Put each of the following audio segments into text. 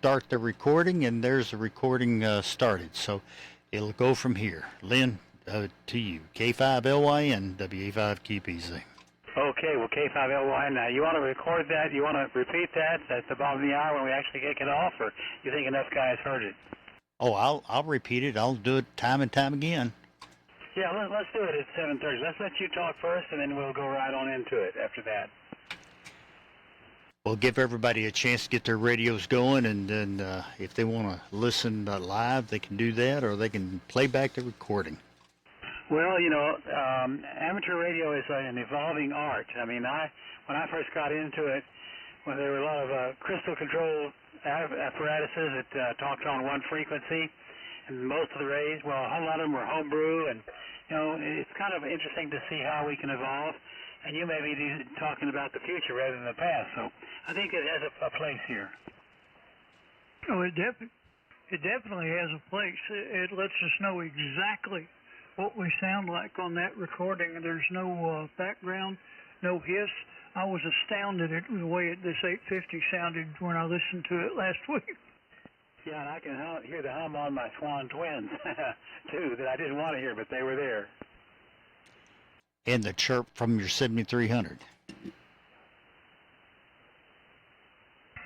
start the recording, and there's the recording started. So it'll go from here. Lynn, to you. K5LYN, WA5QPZ. Okay, well, K5LY, now you want to record that? You want to repeat that at the bottom of the hour when we actually kick it off, or you think enough guys heard it? Oh, I'll repeat it. I'll do it time and time again. Yeah, let's do it at 7:30. Let's let you talk first, and then we'll go right on into it after that. We'll give everybody a chance to get their radios going, and then if they want to listen live, they can do that, or they can play back the recording. Well, you know, amateur radio is an evolving art. I mean, when I first got into it, when there were a lot of crystal control apparatuses that talked on one frequency, and most of the rays, well, a whole lot of them were homebrew, and you know, it's kind of interesting to see how we can evolve. And you may be talking about the future rather than the past, so I think it has a place here. Oh, it definitely has a place. It lets us know exactly what we sound like on that recording. There's no background, no hiss. I was astounded at the way this 850 sounded when I listened to it last week. Yeah, and I can hear the hum on my Swan Twins, too, that I didn't want to hear, but they were there. And the chirp from your 7300.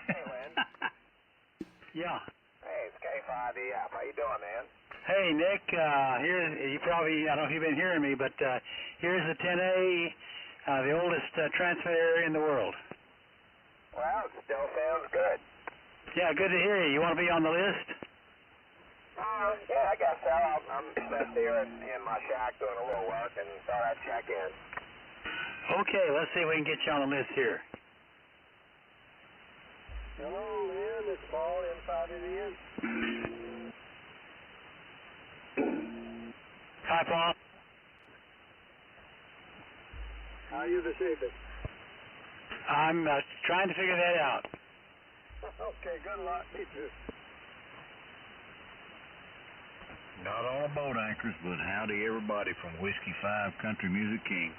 Hey, Lynn. Yeah. Hey, it's K5EF. How you doing, man? Hey, Nick, here, you probably, I don't know if you've been hearing me, but here's the 10A, the oldest transmitter in the world. Well, it still sounds good. Yeah, good to hear you. You want to be on the list? Yeah, I guess so. I'm just here in my shack doing a little work and thought I'd check in. Okay, let's see if we can get you on the list here. Hello, Lynn. It's Paul inside it in. Hi, Paul. How are you this evening? I'm trying to figure that out. Okay, good luck. Me too. Not all boat anchors, but howdy everybody from Whiskey 5 Country Music King.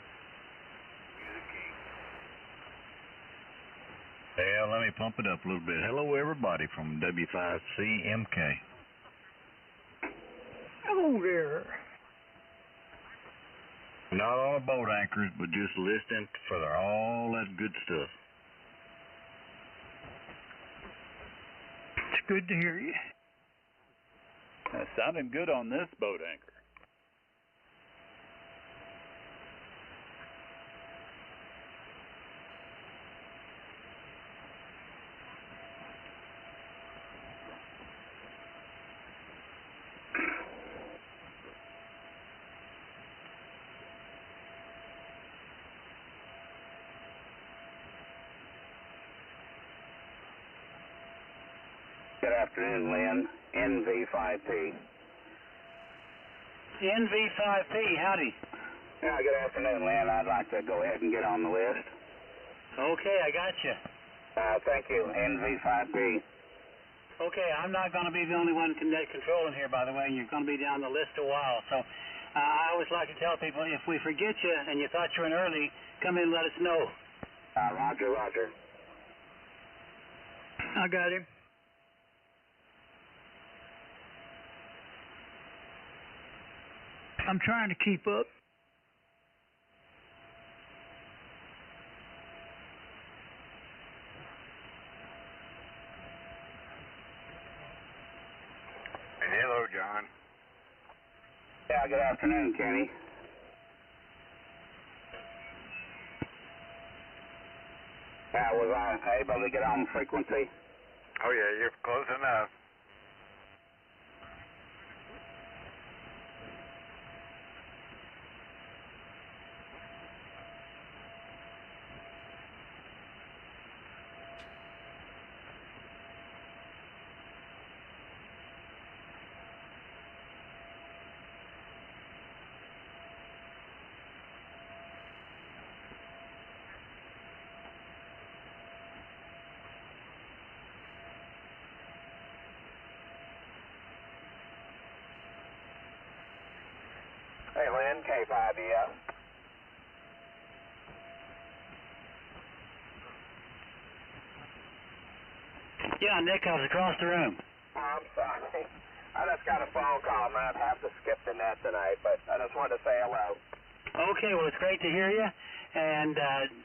Well, let me pump it up a little bit. Hello everybody from W5CMK. Hello there. Not all boat anchors, but just listening for all that good stuff. It's good to hear you. Sounding good on this boat anchor. Good afternoon, Lynn. NV5P. NV5P, howdy. Yeah, good afternoon, Lynn. I'd like to go ahead and get on the list. Okay, I got you. Thank you. NV5P. Okay, I'm not going to be the only one controlling here, by the way. You're going to be down the list a while. So I always like to tell people, if we forget you and you thought you were in early, come in and let us know. Roger, roger. I got him. I'm trying to keep up. Hello, John. Yeah, good afternoon, Kenny. Was I able to get on frequency? Oh yeah, you're close enough. Hey, Lynn, K5EF. Yeah, Nick, I was across the room. Oh, I'm sorry. I just got a phone call, and I'd have to skip the net tonight, but I just wanted to say hello. Okay, well, it's great to hear you, and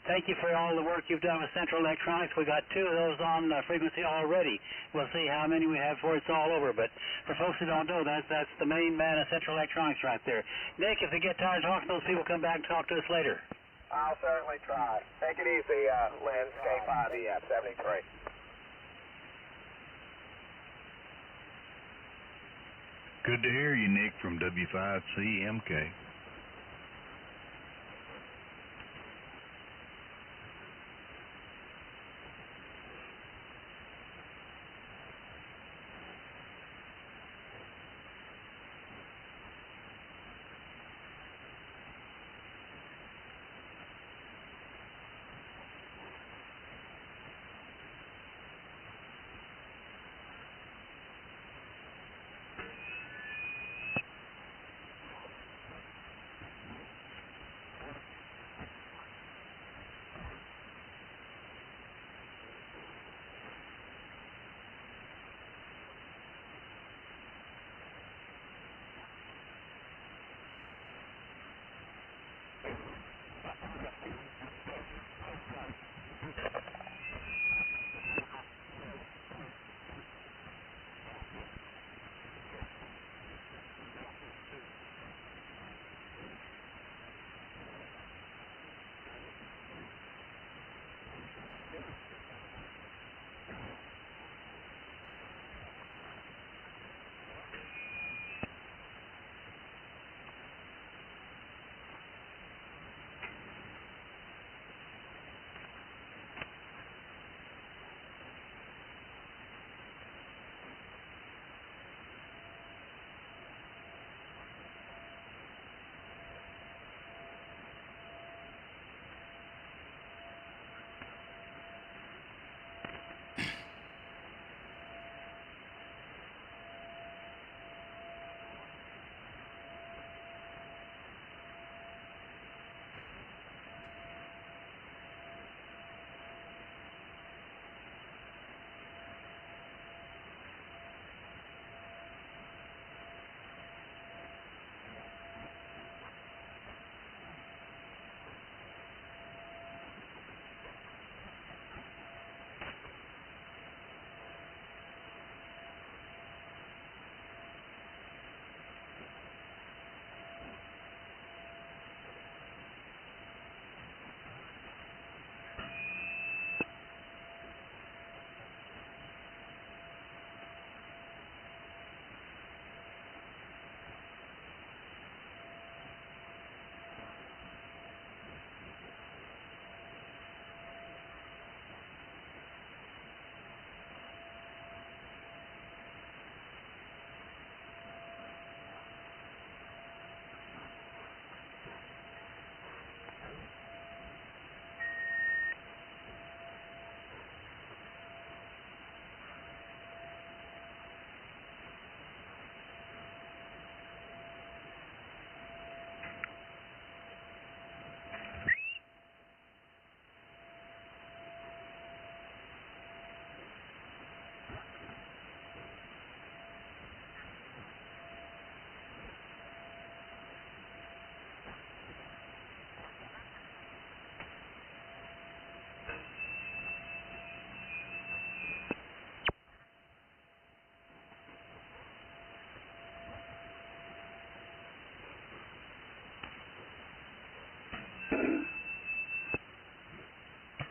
thank you for all the work you've done with Central Electronics. We got 2 of those on frequency already. We'll see how many we have before it's all over, but for folks who don't know, that's the main man of Central Electronics right there. Nick, if they get tired of talking to those people, come back and talk to us later. I'll certainly try. Take it easy, Lynn, K5EF 73. Good to hear you, Nick, from W5CMK.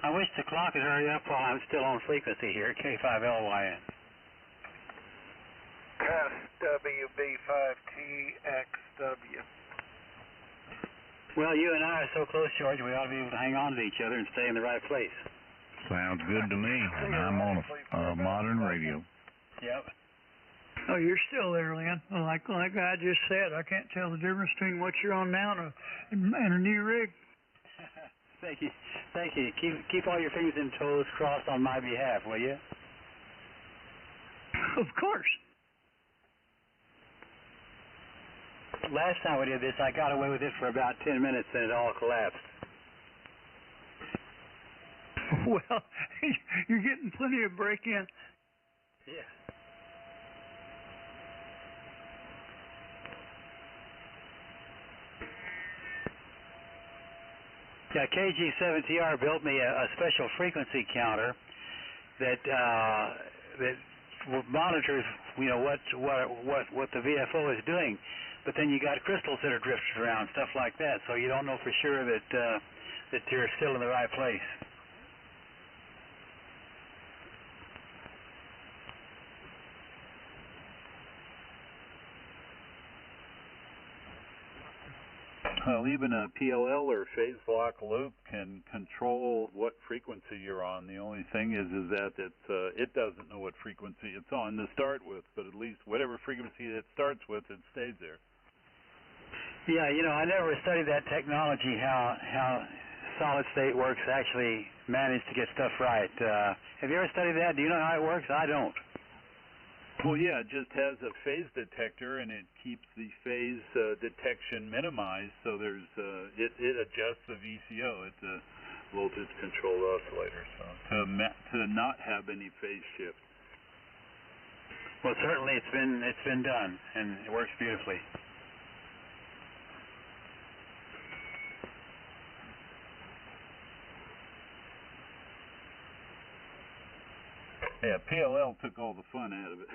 I wish the clock would hurry up while I'm still on frequency here at K5LYN. SWB5TXW. Well, you and I are so close, George, we ought to be able to hang on to each other and stay in the right place. Sounds good to me. And I'm on a modern radio. Yep. Oh, you're still there, Lynn. Like I just said, I can't tell the difference between what you're on now and a new rig. Thank you. Thank you. Keep all your fingers and toes crossed on my behalf, will you? Of course. Last time we did this, I got away with it for about 10 minutes, and it all collapsed. Well, you're getting plenty of break-in. Yeah. Yeah, KG7TR built me a special frequency counter that monitors, you know, what the VFO is doing. But then you got crystals that are drifting around, stuff like that, so you don't know for sure that that you're still in the right place. Well, even a PLL or phase block loop can control what frequency you're on. The only thing is that it doesn't know what frequency it's on to start with, but at least whatever frequency it starts with, it stays there. Yeah, you know, I never studied that technology, how solid state works actually manage to get stuff right. Have you ever studied that? Do you know how it works? I don't. Well, yeah, it just has a phase detector, and it keeps the phase detection minimized, so there's it adjusts the VCO. It's a voltage-controlled oscillator, so to not have any phase shift. Well, certainly it's been done, and it works beautifully. Yeah, PLL took all the fun out of it.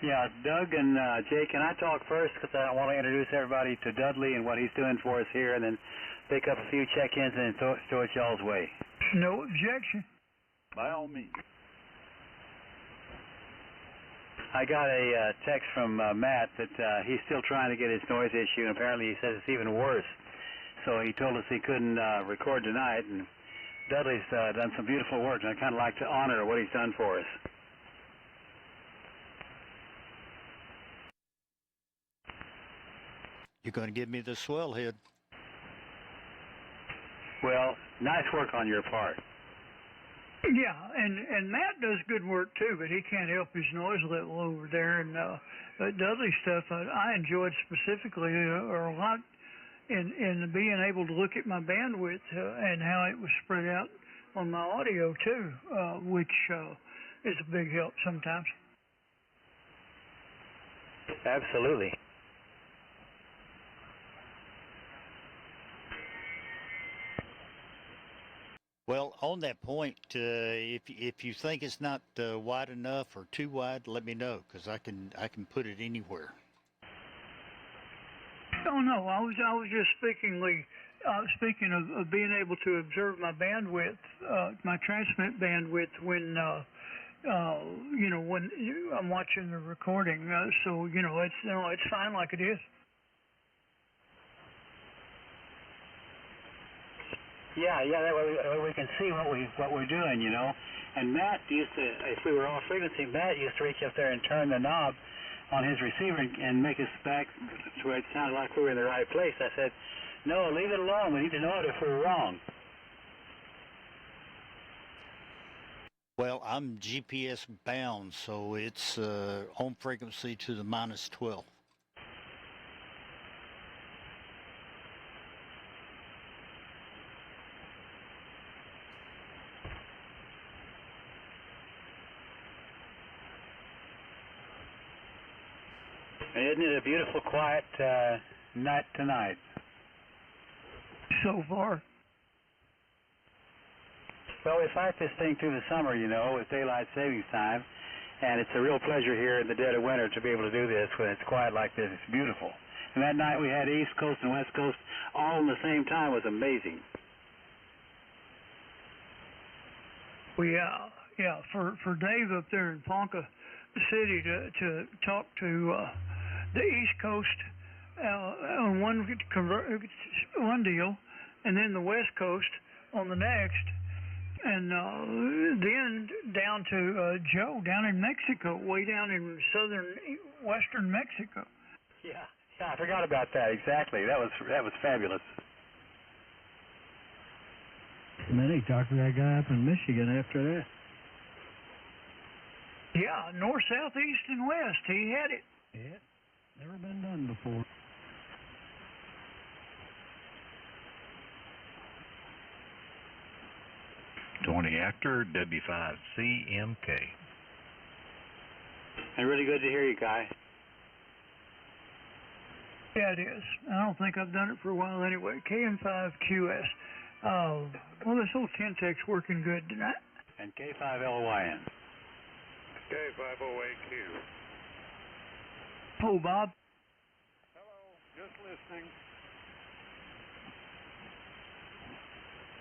Yeah, Doug and Jay, can I talk first? Because I want to introduce everybody to Dudley and what he's doing for us here, and then pick up a few check-ins and throw it y'all's way. No objection. By all means. I got a text from Matt that he's still trying to get his noise issue, and apparently he says it's even worse. So he told us he couldn't record tonight, and Dudley's done some beautiful work, and I'd kind of like to honor what he's done for us. You're going to give me the swellhead. Well, nice work on your part. Yeah, and Matt does good work too, but he can't help his noise level over there. And Dudley stuff I enjoyed specifically a lot in being able to look at my bandwidth and how it was spread out on my audio too, which is a big help sometimes. Absolutely. Well, on that point, if you think it's not wide enough or too wide, let me know, because I can put it anywhere. Oh no, I was just speaking of being able to observe my bandwidth, my transmit bandwidth when you know, when I'm watching the recording. So it's fine like it is. Yeah, that way we can see what we're doing, you know. And Matt used to, if we were off frequency, Matt used to reach up there and turn the knob on his receiver and make us back to where it sounded like we were in the right place. I said, no, leave it alone. We need to know it if we're wrong. Well, I'm GPS bound, so it's on frequency to the -12. Isn't it a beautiful, quiet night tonight? So far. Well, we fight this thing through the summer, you know, with daylight savings time, and it's a real pleasure here in the dead of winter to be able to do this when it's quiet like this. It's beautiful. And that night we had East Coast and West Coast all in the same time. It was amazing. Yeah, for Dave up there in Ponca City to talk to the East Coast on one deal, and then the West Coast on the next, and then down to Joe down in Mexico, way down in western Mexico. Yeah, I forgot about that. Exactly. That was fabulous. And then he talked to that guy up in Michigan after that. Yeah, north, south, east, and west. He had it. Yeah, never been done before. Tony Actor, W5CMK. And really good to hear you, Kai. Yeah, it is. I don't think I've done it for a while anyway. KM5QS. Well, this old Kentech's working good tonight. And K5LYN. K5OAQ. Oh, Bob. Hello, just listening.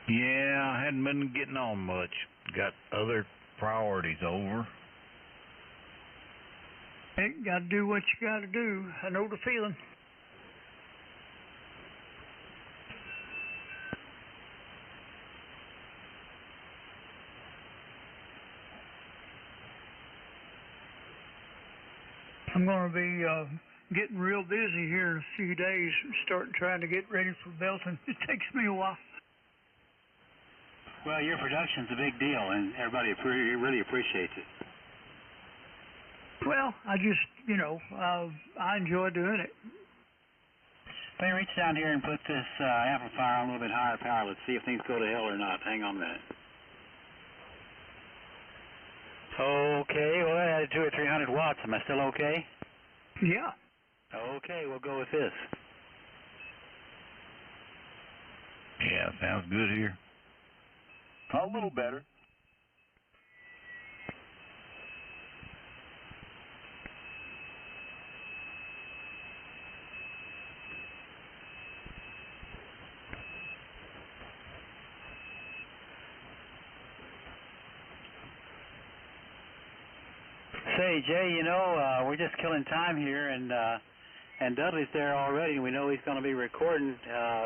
Yeah, I hadn't been getting on much. Got other priorities over. Hey, gotta do what you gotta do. I know the feeling. I'm going to be getting real busy here in a few days, starting trying to get ready for Belton. It takes me a while. Well, your production's a big deal, and everybody really appreciates it. Well, I just, I enjoy doing it. Let me reach down here and put this amplifier on a little bit higher power. Let's see if things go to hell or not. Hang on a minute. Okay, well, I added 200 or 300 watts. Am I still okay? Yeah. Okay, we'll go with this. Yeah, sounds good here. A little better. Say, Jay, we're just killing time here, and Dudley's there already, and we know he's going to be recording.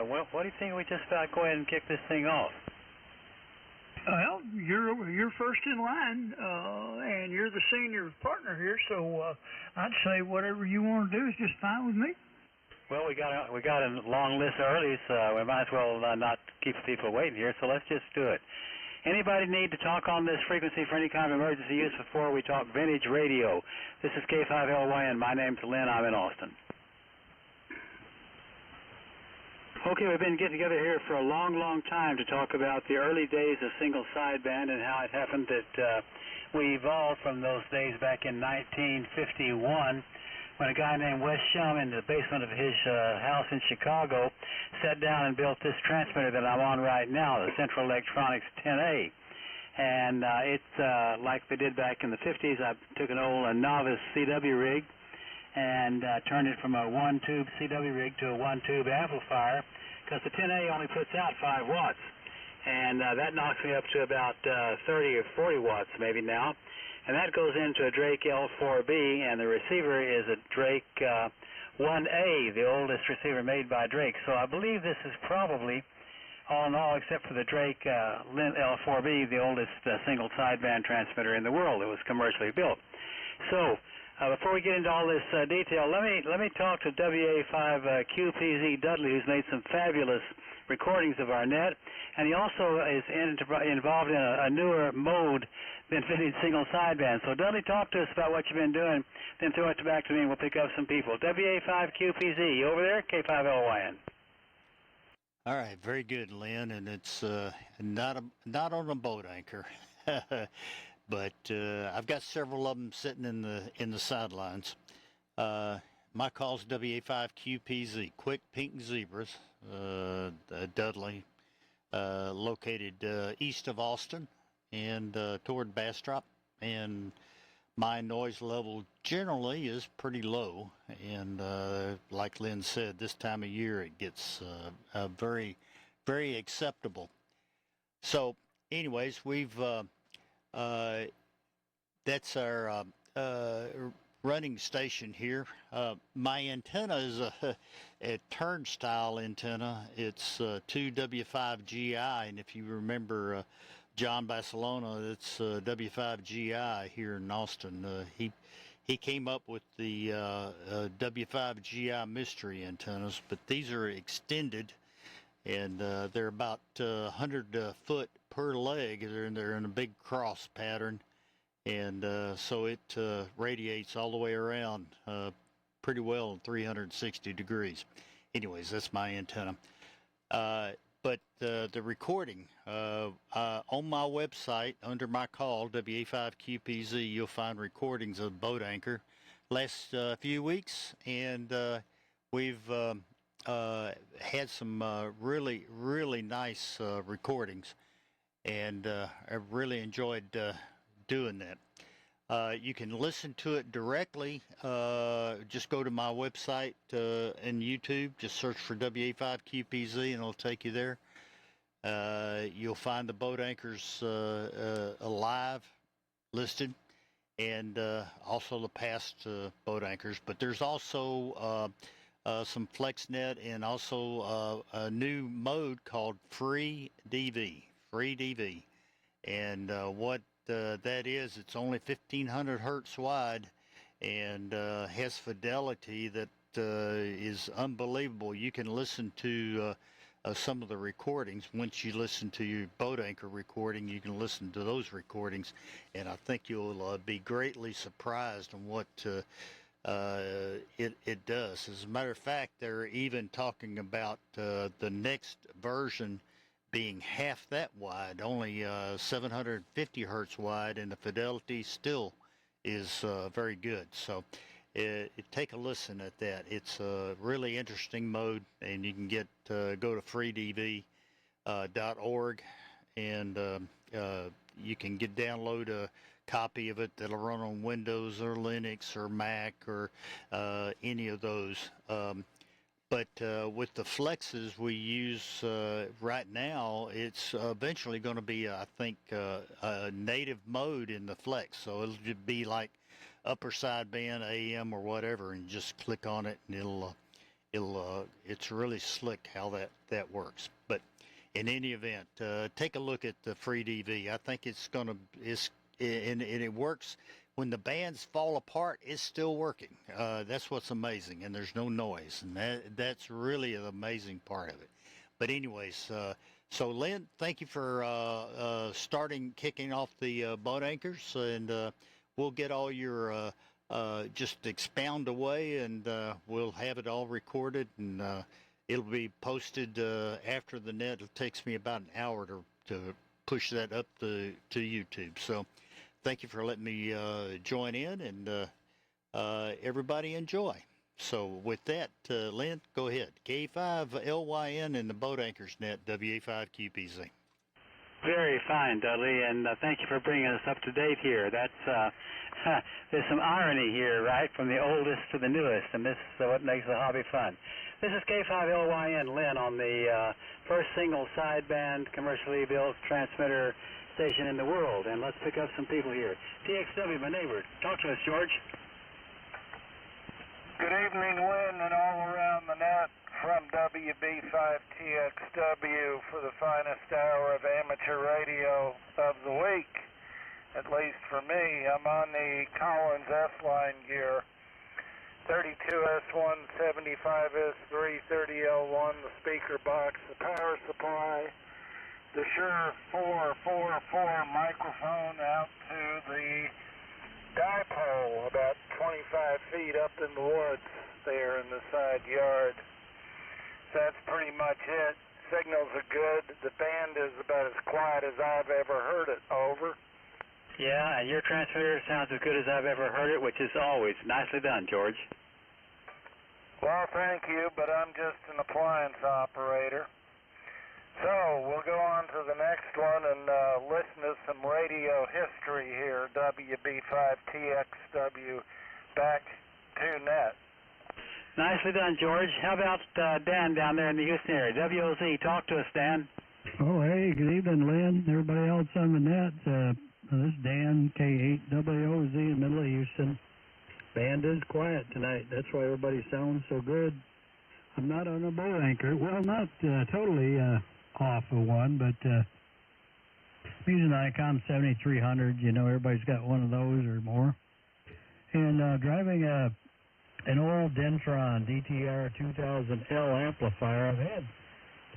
What do you think we just about go ahead and kick this thing off? Well, you're first in line, and you're the senior partner here, so I'd say whatever you want to do is just fine with me. Well, we got a long list early, so we might as well not keep people waiting here. So let's just do it. Anybody need to talk on this frequency for any kind of emergency use before we talk vintage radio? This is K5LYN. My name's Lynn. I'm in Austin. Okay, we've been getting together here for a long, long time to talk about the early days of single sideband and how it happened that we evolved from those days back in 1951 when a guy named Wes Shum in the basement of his house in Chicago sat down and built this transmitter that I'm on right now, the Central Electronics 10A. And it's like they did back in the 50s. I took an old novice CW rig and turned it from a one-tube CW rig to a one-tube amplifier because the 10A only puts out 5 watts. And that knocks me up to about 30 or 40 watts maybe now. And that goes into a Drake L4B, and the receiver is a Drake 1A, the oldest receiver made by Drake. So I believe this is probably, all in all, except for the Drake L4B, the oldest single sideband transmitter in the world that was commercially built. So before we get into all this detail, let me talk to WA5QPZ Dudley, who's made some fabulous recordings of our net, and he also is involved in a newer mode than vintage single sideband. So Dudley, talk to us about what you've been doing, then throw it back to me and we'll pick up some people. WA5QPZ, you over there? K5LYN. All right, very good, Lynn, and it's not on a boat anchor, but I've got several of them sitting in the sidelines. My call's WA5QPZ, Quick Pink Zebras, Dudley, located east of Austin and toward Bastrop, and my noise level generally is pretty low, and like Lynn said, this time of year it gets very, very acceptable. So anyways, we've that's our running station here. My antenna is a turnstile antenna. It's 2W5GI, and if you remember John Barcelona, it's W5GI here in Austin. He came up with the W5GI mystery antennas, but these are extended, and they're about 100 foot per leg. They're in a big cross pattern, and so it radiates all the way around pretty well in 360 degrees. Anyways, that's my antenna. But the recording. On my website, under my call, WA5QPZ, you'll find recordings of Boat Anchor last few weeks, and we've had some really, really nice recordings, and I've really enjoyed doing that. You can listen to it directly. Just go to my website and YouTube. Just search for WA5QPZ and it'll take you there. You'll find the boat anchors live listed, and also the past boat anchors. But there's also some FlexNet and also a new mode called Free DV. And what that is, it's only 1500 hertz wide, and has fidelity that is unbelievable. You can listen to some of the recordings. Once you listen to your boat anchor recording, you can listen to those recordings, and I think you'll be greatly surprised on what it does. As a matter of fact, they're even talking about the next version being half that wide, only 750 hertz wide, and the fidelity still is very good. So take a listen at that. It's a really interesting mode, and you can go to freedv.org, and you can download a copy of it that'll run on Windows or Linux or Mac or any of those. But with the flexes we use right now, it's eventually going to be, I think, a native mode in the flex. So it'll just be like upper sideband, AM, or whatever, and just click on it, and it's really slick how that works. But in any event, take a look at the Free DV. I think and it works. When the bands fall apart, it's still working. That's what's amazing, and there's no noise, and that's really an amazing part of it. But anyways, so Lynn, thank you for kicking off the boat anchors, and we'll get all your just expound away, and we'll have it all recorded, and it'll be posted after the net. It takes me about an hour to push that up to YouTube. So thank you for letting me join in, and everybody enjoy. So with that, Lynn, go ahead. K5LYN and the Boat Anchors Net, WA5QPZ. Very fine, Dudley, and thank you for bringing us up to date here. That's there's some irony here, right, from the oldest to the newest, and this is what makes the hobby fun. This is K5LYN Lynn on the first single sideband commercially built transmitter station in the world, and let's pick up some people here. TXW, my neighbor. Talk to us, George. Good evening, Lynn, and all around the net from WB5TXW for the finest hour of amateur radio of the week, at least for me. I'm on the Collins S-line gear, 32S1, 75S3, 30L1, the speaker box, the power supply, the Shure 444 microphone out to the dipole about 25 feet up in the woods there in the side yard. So that's pretty much it. Signals are good. The band is about as quiet as I've ever heard it. Over. Yeah, and your transmitter sounds as good as I've ever heard it, which is always nicely done, George. Well, thank you, but I'm just an appliance operator. So, we'll go on to the next one and listen to some radio history here, WB5TXW, back to net. Nicely done, George. How about Dan down there in the Houston area? WOZ, talk to us, Dan. Oh, hey, good evening, Lynn. Everybody else on the net. This is Dan, K8WOZ in the middle of Houston. Band is quiet tonight. That's why everybody sounds so good. I'm not on a boat anchor. Well, not totally off of one, but I'm using the ICOM 7300. You know, everybody's got one of those or more. And driving an old Dentron DTR 2000L amplifier. I've had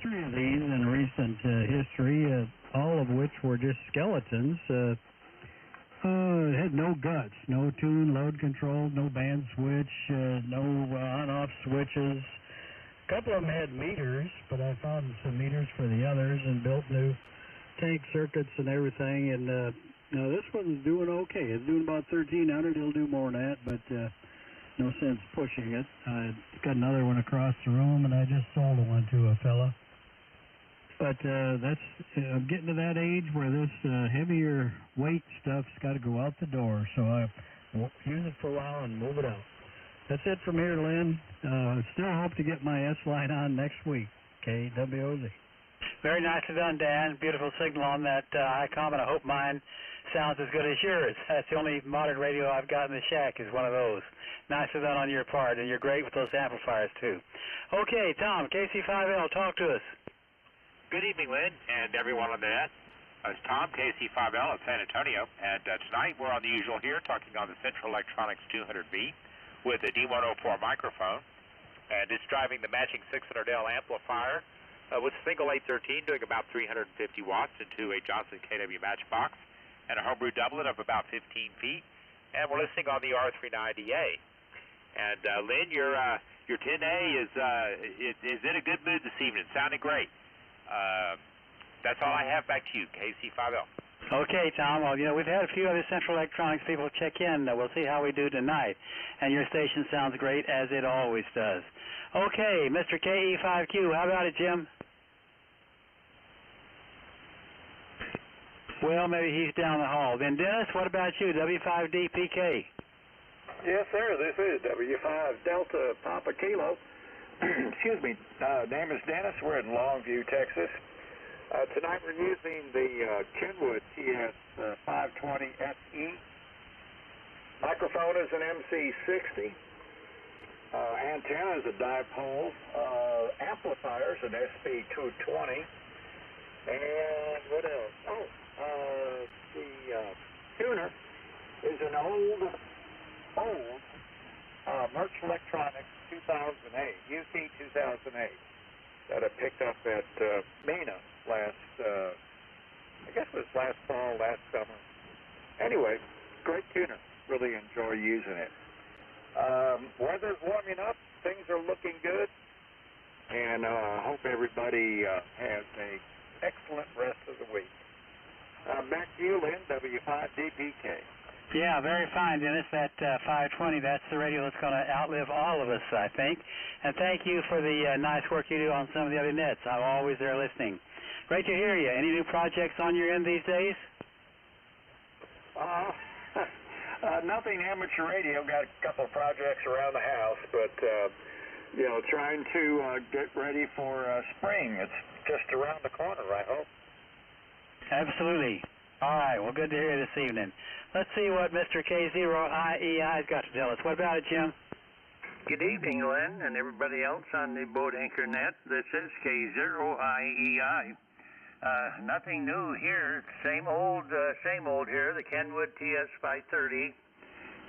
3 of these in recent history, all of which were just skeletons. It had no guts, no tune, load control, no band switch, no on-off switches. couple of them had meters, but I found some meters for the others and built new tank circuits and everything. And now this one's doing okay. It's doing about 1,300. It'll do more than that, but no sense pushing it. Got another one across the room, and I just sold one to a fella. But I'm getting to that age where this heavier weight stuff's got to go out the door, so I won't use it for a while and move it out. That's it from here, Lynn. Still hope to get my S-line on next week. KWOZ. Very nicely done, Dan. Beautiful signal on that ICOM, and I hope mine sounds as good as yours. That's the only modern radio I've got in the shack is one of those. Nicely done on your part, and you're great with those amplifiers, too. Okay, Tom, KC5L, talk to us. Good evening, Lynn, and everyone on the net. It's Tom, KC5L at San Antonio, and tonight we're on the usual here, talking on the Central Electronics 200B with a D104 microphone, and it's driving the matching 600L amplifier with a single 813 doing about 350 watts into a Johnson KW matchbox, and a homebrew doublet of about 15 feet, and we're listening on the R390A. And Lynn, your 10A is in a good mood this evening, sounding great. That's all I have. Back to you, KC5L. Okay, Tom. Well, we've had a few other Central Electronics people check in. We'll see how we do tonight. And your station sounds great, as it always does. Okay, Mr. KE5Q, how about it, Jim? Well, maybe he's down the hall. Then, Dennis, what about you, W5DPK? Yes, sir. This is W5 Delta Papa Kilo. Excuse me. Name is Dennis. We're in Longview, Texas. Tonight we're using the Kenwood TS 520 SE. Microphone is an MC60. Antenna is a dipole. Amplifier is an SP220. And what else? The tuner is an old Merch Electronics 2008, UT 2008, that I picked up at Mena I guess it was last fall, last summer. Anyway, great tuner. Really enjoy using it. Weather's warming up. Things are looking good. And I hope everybody has an excellent rest of the week. Back to you, Lynn, W5DPK. Yeah, very fine, Dennis. That 520, that's the radio that's going to outlive all of us, I think. And thank you for the nice work you do on some of the other nets. I'm always there listening. Great to hear you. Any new projects on your end these days? Nothing amateur radio. Got a couple of projects around the house, but, trying to get ready for spring. It's just around the corner, I hope. Absolutely. All right. Well, good to hear you this evening. Let's see what Mr. K0IEI's got to tell us. What about it, Jim? Good evening, Lynn, and everybody else on the Boat Anchor Net. This is K0IEI. Nothing new here. Same old here. The Kenwood TS530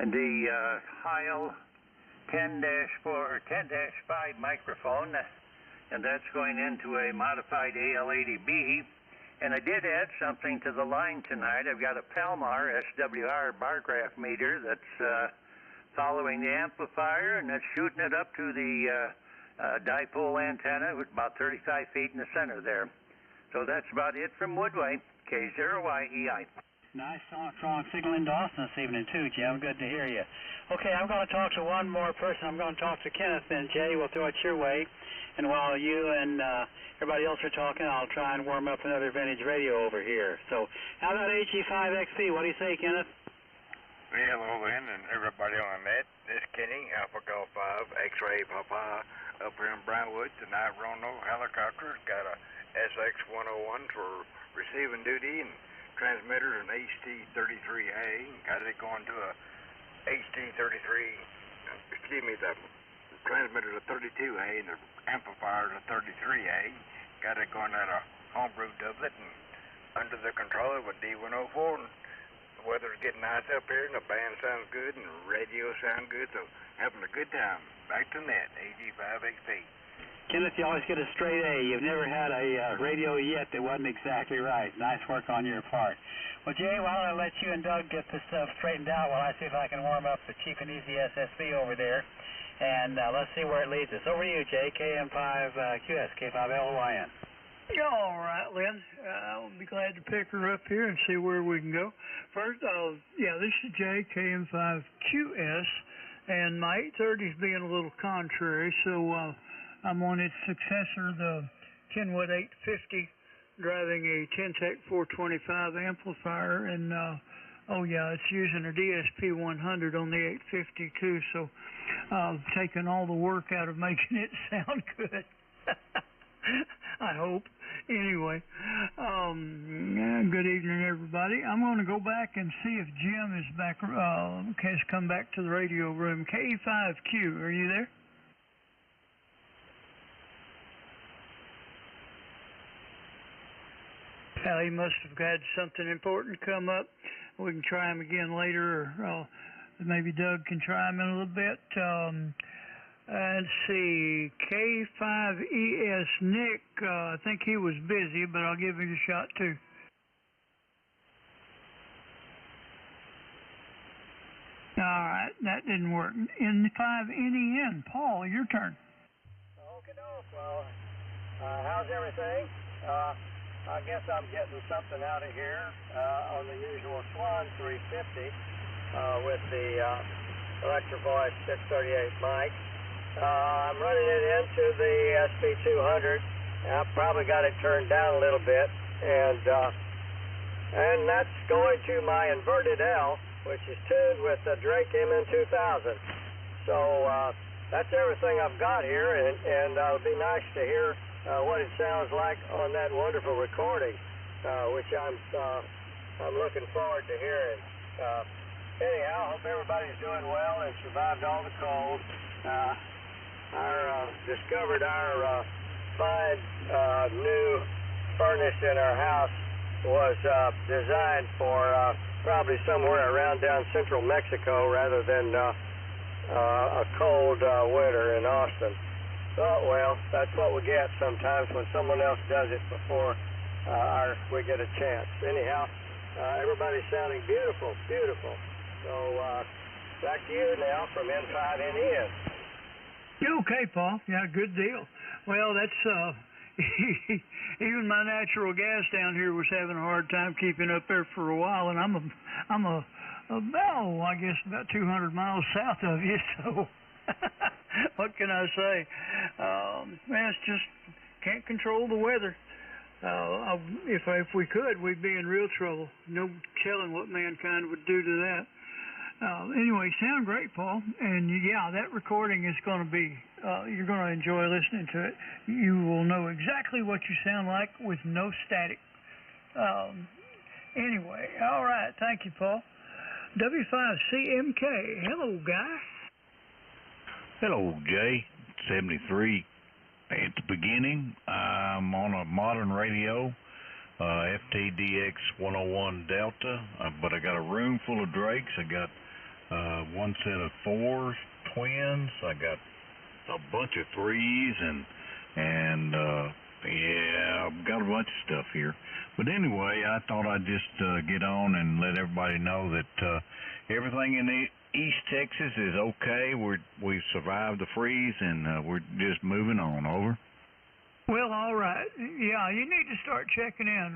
and the Heil 10-4 or 10-5 microphone, and that's going into a modified AL80B. And I did add something to the line tonight. I've got a Palmar SWR bar graph meter that's following the amplifier, and that's shooting it up to the dipole antenna with about 35 feet in the center there. So that's about it from Woodway, K0YEI. Nice, strong signal into Austin this evening, too, Jim. Good to hear you. Okay, I'm going to talk to one more person. I'm going to talk to Kenneth, and Jay, we'll throw it your way. And while you and everybody else are talking, I'll try and warm up another vintage radio over here. So how about HE5XP? What do you say, Kenneth? Hello, Lynn, and everybody on the net. This is Kenny, Alpha Golf 5, X-Ray Papa, up here in Brownwood. Tonight, Roanoke helicopter got a SX-101 for receiving duty, and transmitter an HT33A. Got it going to a HT33, the transmitter to 32A, and the amplifier to 33A. Got it going at a homebrew doublet and under the control of a D104. And the weather's getting nice up here, and the band sounds good, and the radio sounds good, so having a good time. Back to net, AG5XP. Kenneth, you always get a straight A. You've never had a radio yet that wasn't exactly right. Nice work on your part. Well, Jay, why don't I let you and Doug get this stuff straightened out while I see if I can warm up the cheap and easy SSB over there. And let's see where it leads us. Over to you, Jay, KM5QS, K5LYN. All right, Lynn. I'll be glad to pick her up here and see where we can go. First, this is Jay, KM5QS, and my 830 is being a little contrary, so I'm on its successor, the Kenwood 850, driving a Tentec 425 amplifier, and it's using a DSP 100 on the 850 too, so taking all the work out of making it sound good. I hope. Anyway, good evening, everybody. I'm going to go back and see if Jim is back, has come back to the radio room. K5Q, are you there? He must have had something important come up. We can try him again later, or maybe Doug can try him in a little bit. Let's see, K5ES Nick, I think he was busy, but I'll give him a shot too. All right, that didn't work. N5NEN, Paul, your turn. Okay, well, how's everything? I guess I'm getting something out of here on the usual Swan 350 with the Electro Voice 638 mic. I'm running it into the SP200. I've probably got it turned down a little bit, and that's going to my inverted L, which is tuned with the Drake MN2000. So that's everything I've got here, and it'll be nice to hear what it sounds like on that wonderful recording, which I'm looking forward to hearing. Anyhow, hope everybody's doing well and survived all the cold. Discovered our fine new furnace in our house was designed for probably somewhere around down central Mexico rather than a cold winter in Austin. Oh, well, that's what we get sometimes when someone else does it before we get a chance. Anyhow, everybody's sounding beautiful, beautiful. So back to you now from N5NEN. Okay, Paul. Yeah, good deal. Well, that's even my natural gas down here was having a hard time keeping up there for a while, and I'm about 200 miles south of you. So what can I say? Man, it's just can't control the weather. If we could, we'd be in real trouble. No telling what mankind would do to that. Anyway, sound great, Paul. And yeah, that recording is going to be, you're going to enjoy listening to it. You will know exactly what you sound like with no static. Anyway, all right. Thank you, Paul. W5CMK. Hello, guy. Hello, Jay. 73. At the beginning, I'm on a modern radio, FTDX 101 Delta, but I got a room full of Drakes. I got one set of 4s, twins. I got a bunch of 3s, and I've got a bunch of stuff here. But anyway, I thought I'd just get on and let everybody know that everything in East Texas is okay. We've survived the freeze, and we're just moving on. Over. Well, all right. Yeah, you need to start checking in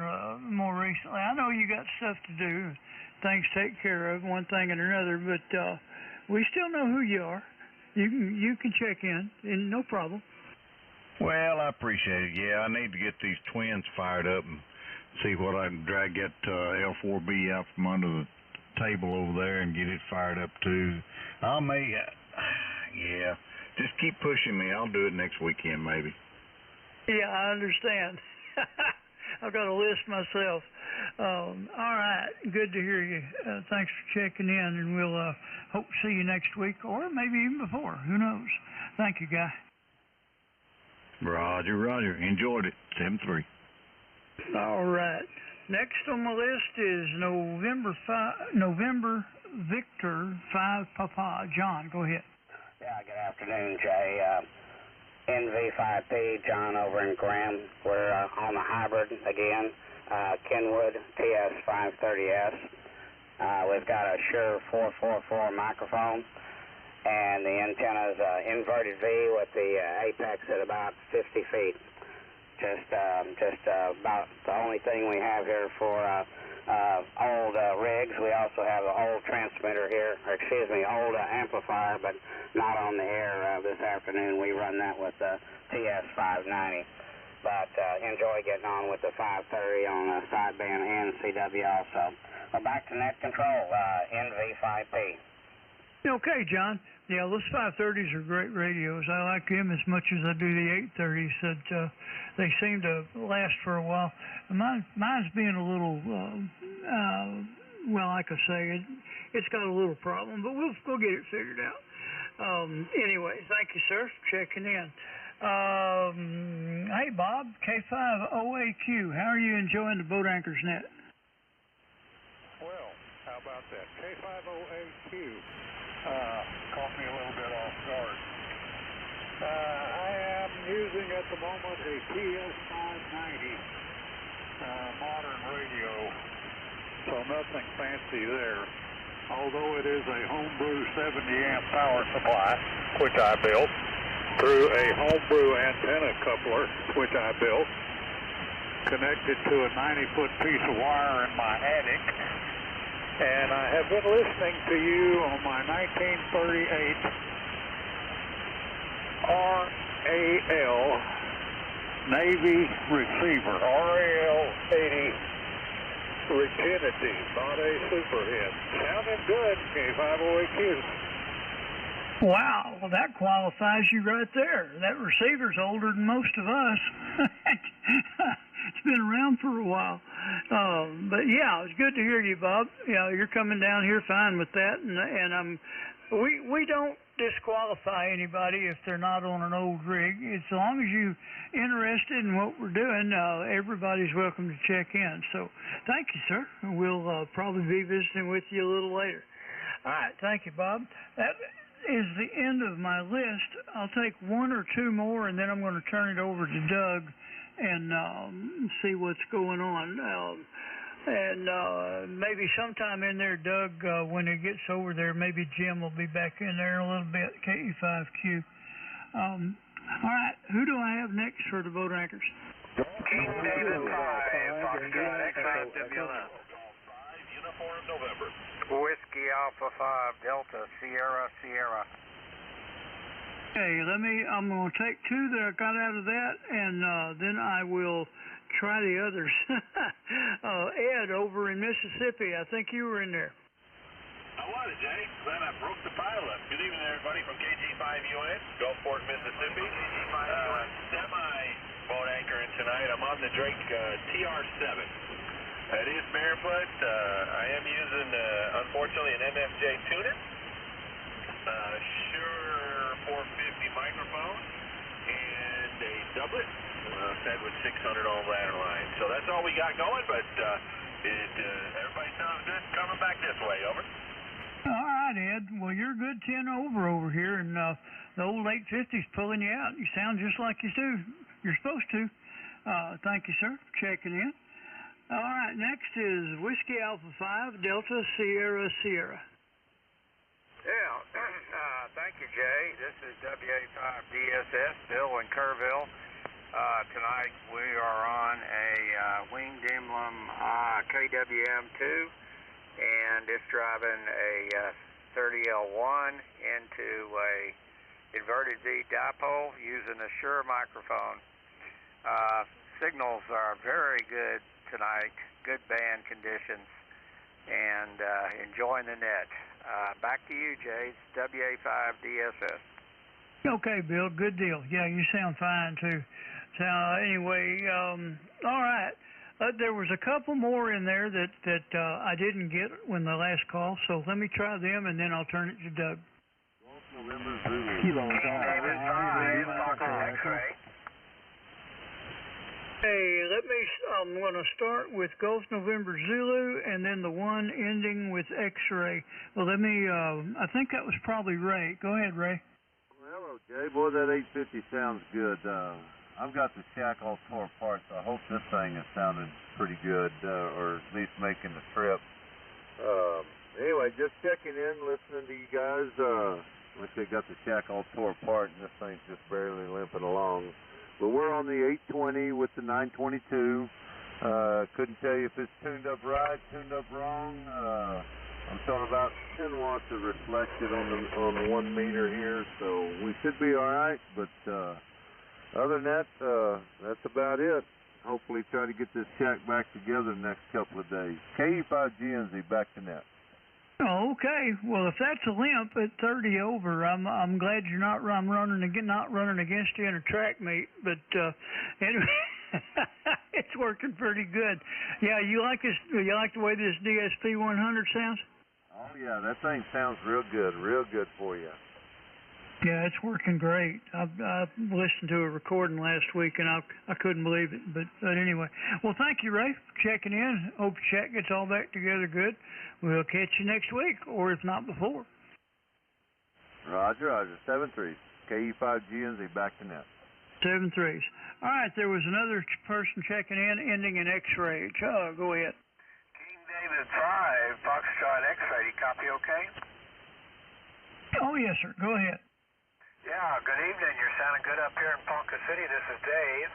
more recently. I know you got stuff to do, things to take care of, one thing and another, but we still know who you are. You can check in, and no problem. Well, I appreciate it. Yeah, I need to get these twins fired up and see what I can drag that L4B out from under the table over there and get it fired up too. Just keep pushing me. I'll do it next weekend maybe. Yeah, I understand. I've got a list myself. All right, good to hear you. Thanks for checking in, and we'll hope to see you next week, or maybe even before. Who knows? Thank you, Guy. Roger. Enjoyed it. 7-3. All right. Next on my list is November Victor 5 Papa. John, go ahead. Yeah, good afternoon, Jay. NV5P, John over in Graham. We're on the hybrid again, Kenwood TS530S. We've got a Shure 444 microphone, and the antenna's inverted V with the apex at about 50 feet. Just about the only thing we have here for old rigs. We also have an old transmitter here, or excuse me, old amplifier, but not on the air this afternoon. We run that with the TS590. But enjoy getting on with the 530 on sideband and CW also. Well, back to net control, NV5P. Okay, John. Yeah, those 530s are great radios. I like them as much as I do the 830s. That they seem to last for a while. Mine's being a little, well, like I say, it's got a little problem, but we'll get it figured out. Anyway, thank you, sir, for checking in. Hey, Bob, K5OAQ, how are you enjoying the Boat Anchors Net? Well, how about that? K5OAQ caught me a little bit off guard. I am using at the moment a TS590 modern radio, so nothing fancy there. Although it is a homebrew 70-amp power supply, which I built, through a homebrew antenna coupler, which I built, connected to a 90-foot piece of wire in my attic. And I have been listening to you on my 1938 RAL Navy receiver, RAL-80 Retinity, not a superhit. Sounding good, K5OAQ. Wow, well, that qualifies you right there. That receiver's older than most of us. It's been around for a while. But yeah, it's good to hear you, Bob. You know, you're coming down here fine with that, and we don't disqualify anybody if they're not on an old rig. As long as you're interested in what we're doing, everybody's welcome to check in. So thank you, sir. We'll probably be visiting with you a little later. All right, thank you, Bob. That is the end of my list. I'll take one or two more, and then I'm going to turn it over to Doug and see what's going on. And maybe sometime in there, Doug, when it gets over there, maybe Jim will be back in there a little bit, KE5Q. All right, who do I have next for the Boat Anchors? King David 5, Foxtrot X-ray WLF. Uniform November. Whiskey Alpha 5, Delta, Sierra, Sierra. Okay, I'm going to take two that I got out of that, and then I will try the others. Ed over in Mississippi, I think you were in there. I was, Jay. Glad I broke the pilot. Good evening, everybody, from KG5UN, Gulfport, Mississippi. Semi-boat anchoring tonight. I'm on the Drake TR7. It is barefoot. I am using, unfortunately, an MFJ tuner. Shure 450 microphone and a doublet fed with 600 ohm ladder line. So that's all we got going, but everybody sounds good coming back this way. Over. All right, Ed. Well, you're a good 10 over here, and the old 850's pulling you out. You sound just like you're supposed to. Thank you, sir, for checking in. All right, next is Whiskey Alpha 5, Delta, Sierra, Sierra. Yeah, thank you, Jay. This is WA5DSS, Bill in Kerrville. Tonight we are on a winged emblem KWM2, and it's driving a 30L1 into a inverted V dipole using a Shure microphone. Signals are very good tonight, good band conditions, and enjoying the net. Back to you, Jay. It's WA5DSS. Okay, Bill. Good deal. Yeah, you sound fine, too. So, anyway, all right. There was a couple more in there that I didn't get when the last call, so let me try them, and then I'll turn it to Doug. Hey, I'm going to start with Gulf November Zulu and then the one ending with X-ray. Well, I think that was probably Ray. Go ahead, Ray. Hello, Hello, Jay. Boy, that 850 sounds good. I've got the shack all tore apart, so I hope this thing is sounding pretty good, or at least making the trip. Anyway, just checking in, listening to you guys. Like they got the shack all tore apart, and this thing's just barely limping along. But we're on the 820 with the 922. Couldn't tell you if it's tuned up right, tuned up wrong. I'm showing about 10 watts of reflected on the 1 meter here, so we should be all right. But other than that, that's about it. Hopefully try to get this shack back together the next couple of days. KE5GNZ, back to net. Oh, okay. Well, if that's a limp at 30 over, I'm glad you're not running against you in a track meet. But anyway, it's working pretty good. Yeah, you like the way this DSP 100 sounds? Oh yeah, that thing sounds real good for you. Yeah, it's working great. I listened to a recording last week, and I couldn't believe it. But anyway, well, thank you, Ray, for checking in. Hope the chat gets all back together good. We'll catch you next week, or if not before. Roger. 7-3. KE5GNZ, back to net. 7-3s. All right, there was another person checking in, ending in X-ray. Go ahead. King David 5, Foxtrot X-ray. You copy okay? Oh, yes, sir. Go ahead. Yeah, good evening. You're sounding good up here in Ponca City. This is Dave.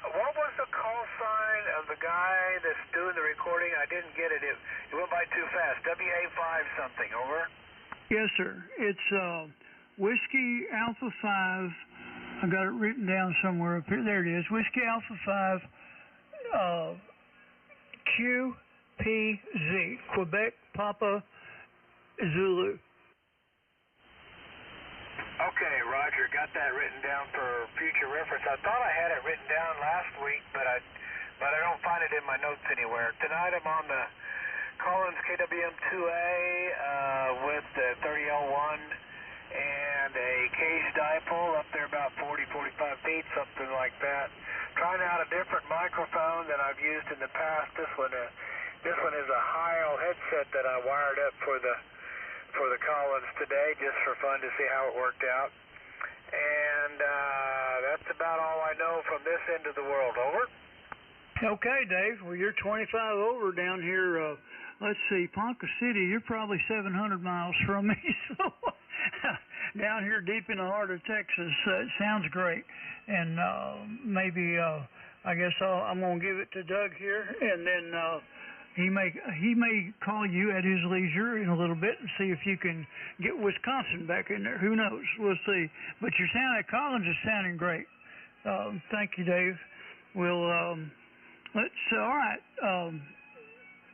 What was the call sign of the guy that's doing the recording? I didn't get it. It went by too fast. WA5 something, over? Yes, sir. It's Whiskey Alpha 5. I got it written down somewhere up here. There it is. Whiskey Alpha 5 QPZ. Quebec Papa Zulu. Okay, Roger, got that written down for future reference. I thought I had it written down last week, but I don't find it in my notes anywhere. Tonight I'm on the Collins KWM-2A with the 30L1 and a cage dipole up there about 40-45 feet, something like that. Trying out a different microphone than I've used in the past. This one is a Heil headset that I wired up for the Collins today, just for fun to see how it worked out. And that's about all I know from this end of the world. Over. Okay, Dave. Well, you're 25 over down here. Let's see, Ponca City. You're probably 700 miles from me. So down here deep in the heart of Texas, it sounds great. And maybe I guess I'm going to give it to Doug here, and then he may call you at his leisure in a little bit and see if you can get Wisconsin back in there. Who knows? We'll see. But Collins is sounding great. Thank you, Dave. We'll all right.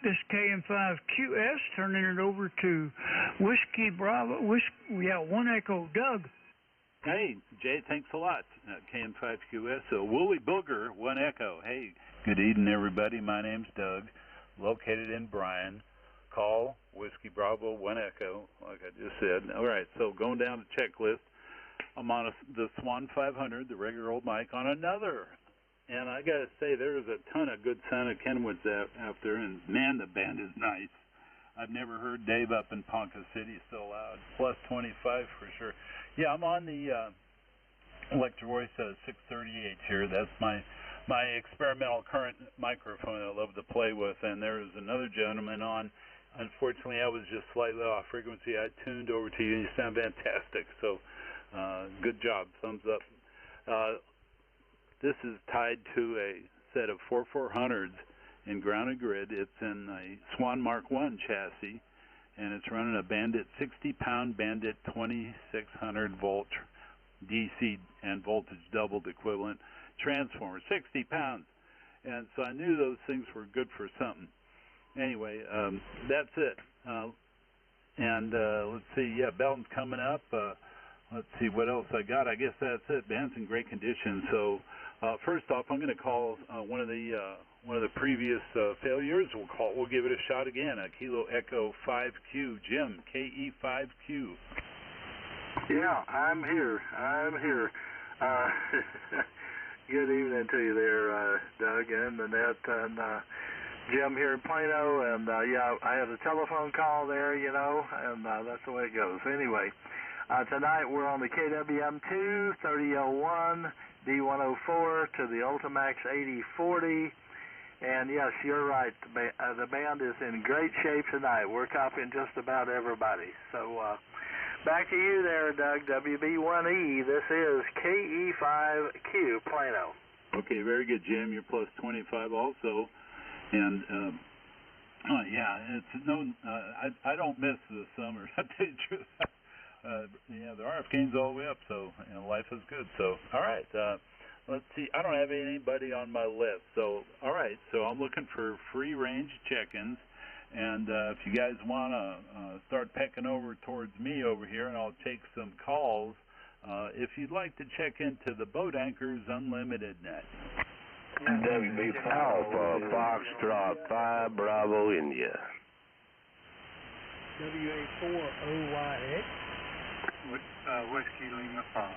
This KM5QS, turning it over to Whiskey Bravo. 1 Echo, Doug. Hey, Jay, thanks a lot. KM5QS, Woolly Booger, 1 Echo. Hey, good evening, everybody. My name's Doug, located in Bryan. Call Whiskey Bravo, 1 Echo, like I just said. All right, so going down the checklist, I'm on the Swan 500, the regular old mic, on another. And I got to say, there's a ton of good sounding Kenwoods out there, and man, the band is nice. I've never heard Dave up in Ponca City so loud. Plus 25 for sure. Yeah, I'm on the Electrovoice 638 here. That's my experimental current microphone I love to play with. And there is another gentleman on. Unfortunately, I was just slightly off frequency. I tuned over to you. You sound fantastic. So good job. Thumbs up. This is tied to a set of 4400s in grounded grid. It's in a Swan Mark 1 chassis, and it's running a Bandit 60-pound Bandit 2600 volt DC and voltage doubled equivalent transformer, 60 pounds. And so I knew those things were good for something. Anyway, that's it. Let's see, yeah, Belton's coming up. Let's see what else I got. I guess that's it. Band's in great condition. So first off, I'm going to call one of the previous failures. We'll give it a shot again. Kilo Echo 5Q, Jim, KE5Q. Yeah, I'm here. Good evening to you there, Doug and Annette and Jim here in Plano. And yeah, I had a telephone call there, and that's the way it goes. Anyway. Tonight we're on the KWM2 3001 D104 to the Ultimax 8040. And yes, you're right. The band is in great shape tonight. We're copying just about everybody. So back to you there, Doug. WB1E. This is KE5Q Plano. Okay, very good, Jim. You're plus 25 also. And yeah, it's no. I don't miss the summer. I tell you the truth. Yeah, the RF game's all the way up, so life is good. So all right. Let's see. I don't have anybody on my list. So, all right. So I'm looking for free range check-ins. And if you guys want to start pecking over towards me over here, and I'll take some calls, if you'd like to check into the Boat Anchors Unlimited Net. WB Alpha, Foxtrot 5, Bravo, India. WA4OYX. Whiskey Lima 5.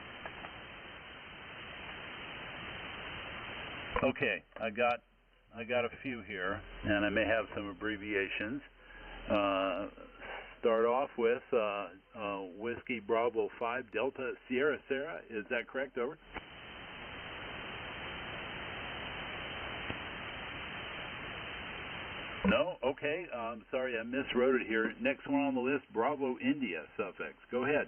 Okay, I got a few here, and I may have some abbreviations. Start off with Whiskey Bravo 5 Delta Sierra Sierra. Is that correct? Over. No? Okay. I'm sorry, I miswrote it here. Next one on the list, Bravo India suffix. Go ahead.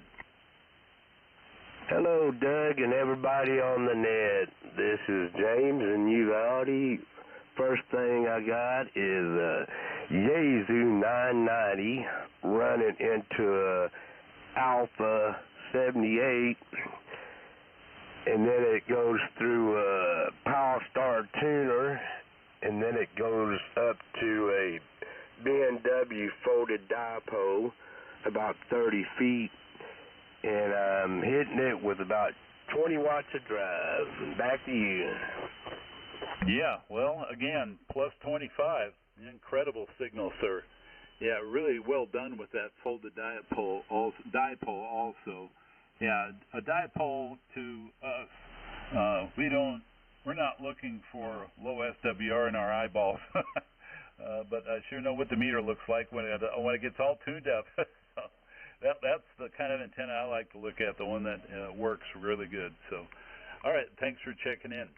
Hello, Doug, and everybody on the net. This is James in Uvalde. First thing I got is Yaesu 990 running into Alpha 78, and then it goes through a Power Star tuner, and then it goes up to a BMW folded dipole about 30 feet. And I'm hitting it with about 20 watts of drive. Back to you. Yeah, well, again, plus 25. Incredible signal, sir. Yeah, really well done with that folded dipole also. Yeah, a dipole to us, we're not looking for low SWR in our eyeballs. But I sure know what the meter looks like when it gets all tuned up. That's the kind of antenna I like to look at, the one that works really good. So, all right, thanks for checking in.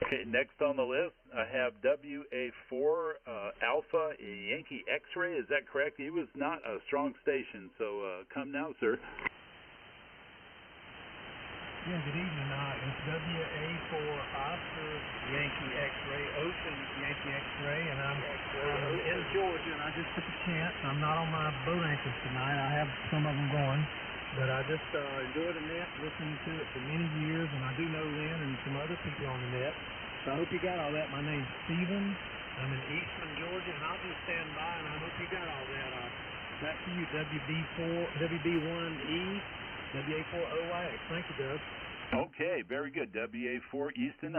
Okay, next on the list, I have WA4 Alpha Yankee X-Ray. Is that correct? He was not a strong station, so come now, sir. Yeah, good evening. It's WA4 Oscar Yankee X-Ray, Ocean Yankee X-Ray, and I'm in Georgia, and I just took a chance. I'm not on my boat anchors tonight. I have some of them going, but I just enjoy the net, listening to it for many years, and I do know Lynn and some other people on the net. So I hope you got all that. My name's Steven. I'm in Eastman, Georgia, and I'll just stand by, and I hope you got all that. Back to you, WB1E. WA4OYX. Thank you, Doug. Okay, very good. WA4 Easton,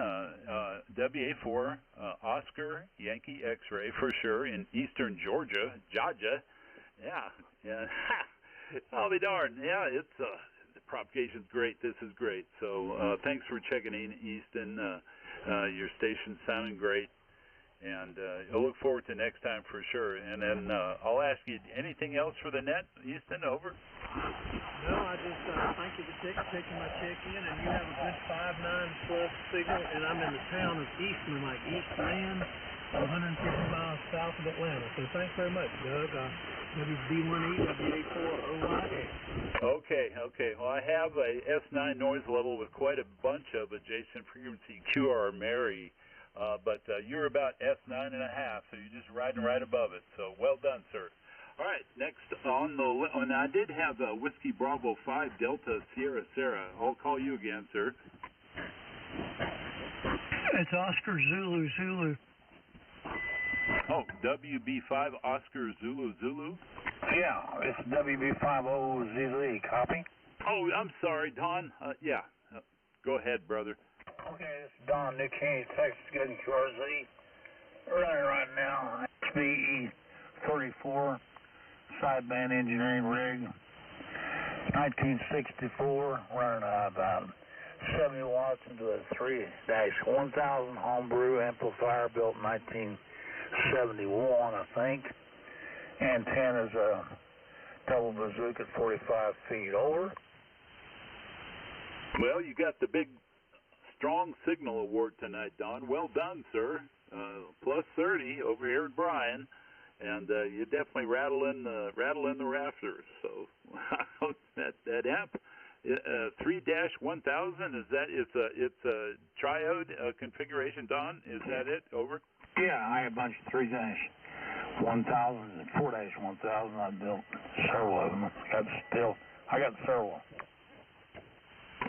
WA4 Oscar Yankee X-Ray for sure in Eastern Georgia. Yeah. I'll be darned. Yeah, it's the propagation's great. This is great. So thanks for checking in, Easton. Your station's sounding great. And I'll look forward to next time for sure. And then I'll ask you, anything else for the net, Easton? Over. No, I just thank you for taking my check-in, and you have a good 5.9 plus signal, and I'm in the town of Eastman, like East Lynn, 150 miles south of Atlanta. So thanks very much, Doug. WB1E, WA4OYX. Okay. Well, I have a S9 noise level with quite a bunch of adjacent frequency QR Mary. But you're about S9.5, so you're just riding right above it. So well done, sir. All right, next on the list, and I did have Whiskey Bravo 5 Delta Sierra Sierra. I'll call you again, sir. It's Oscar Zulu Zulu. Oh, WB5 Oscar Zulu Zulu? Yeah, it's WB50ZZ. Copy? Oh, I'm sorry, Don. Yeah, go ahead, brother. Okay, this is Don, Nick Haney, Texas, getting QRZ. Running right now, HBE 34, sideband engineering rig, 1964, running about 70 watts into a 3-1000 homebrew amplifier built in 1971, I think. Antenna's a double bazooka at 45 feet over. Well, you got the big strong signal award tonight, Don. Well done, sir. Plus 30 over here at Bryan, and you definitely rattling the rafters. So that amp, 3-1000, is that it's a triode configuration, Don? Is that it? Over. Yeah, I have a bunch of 3-1000s and 4-1000. I built several of them. I got several.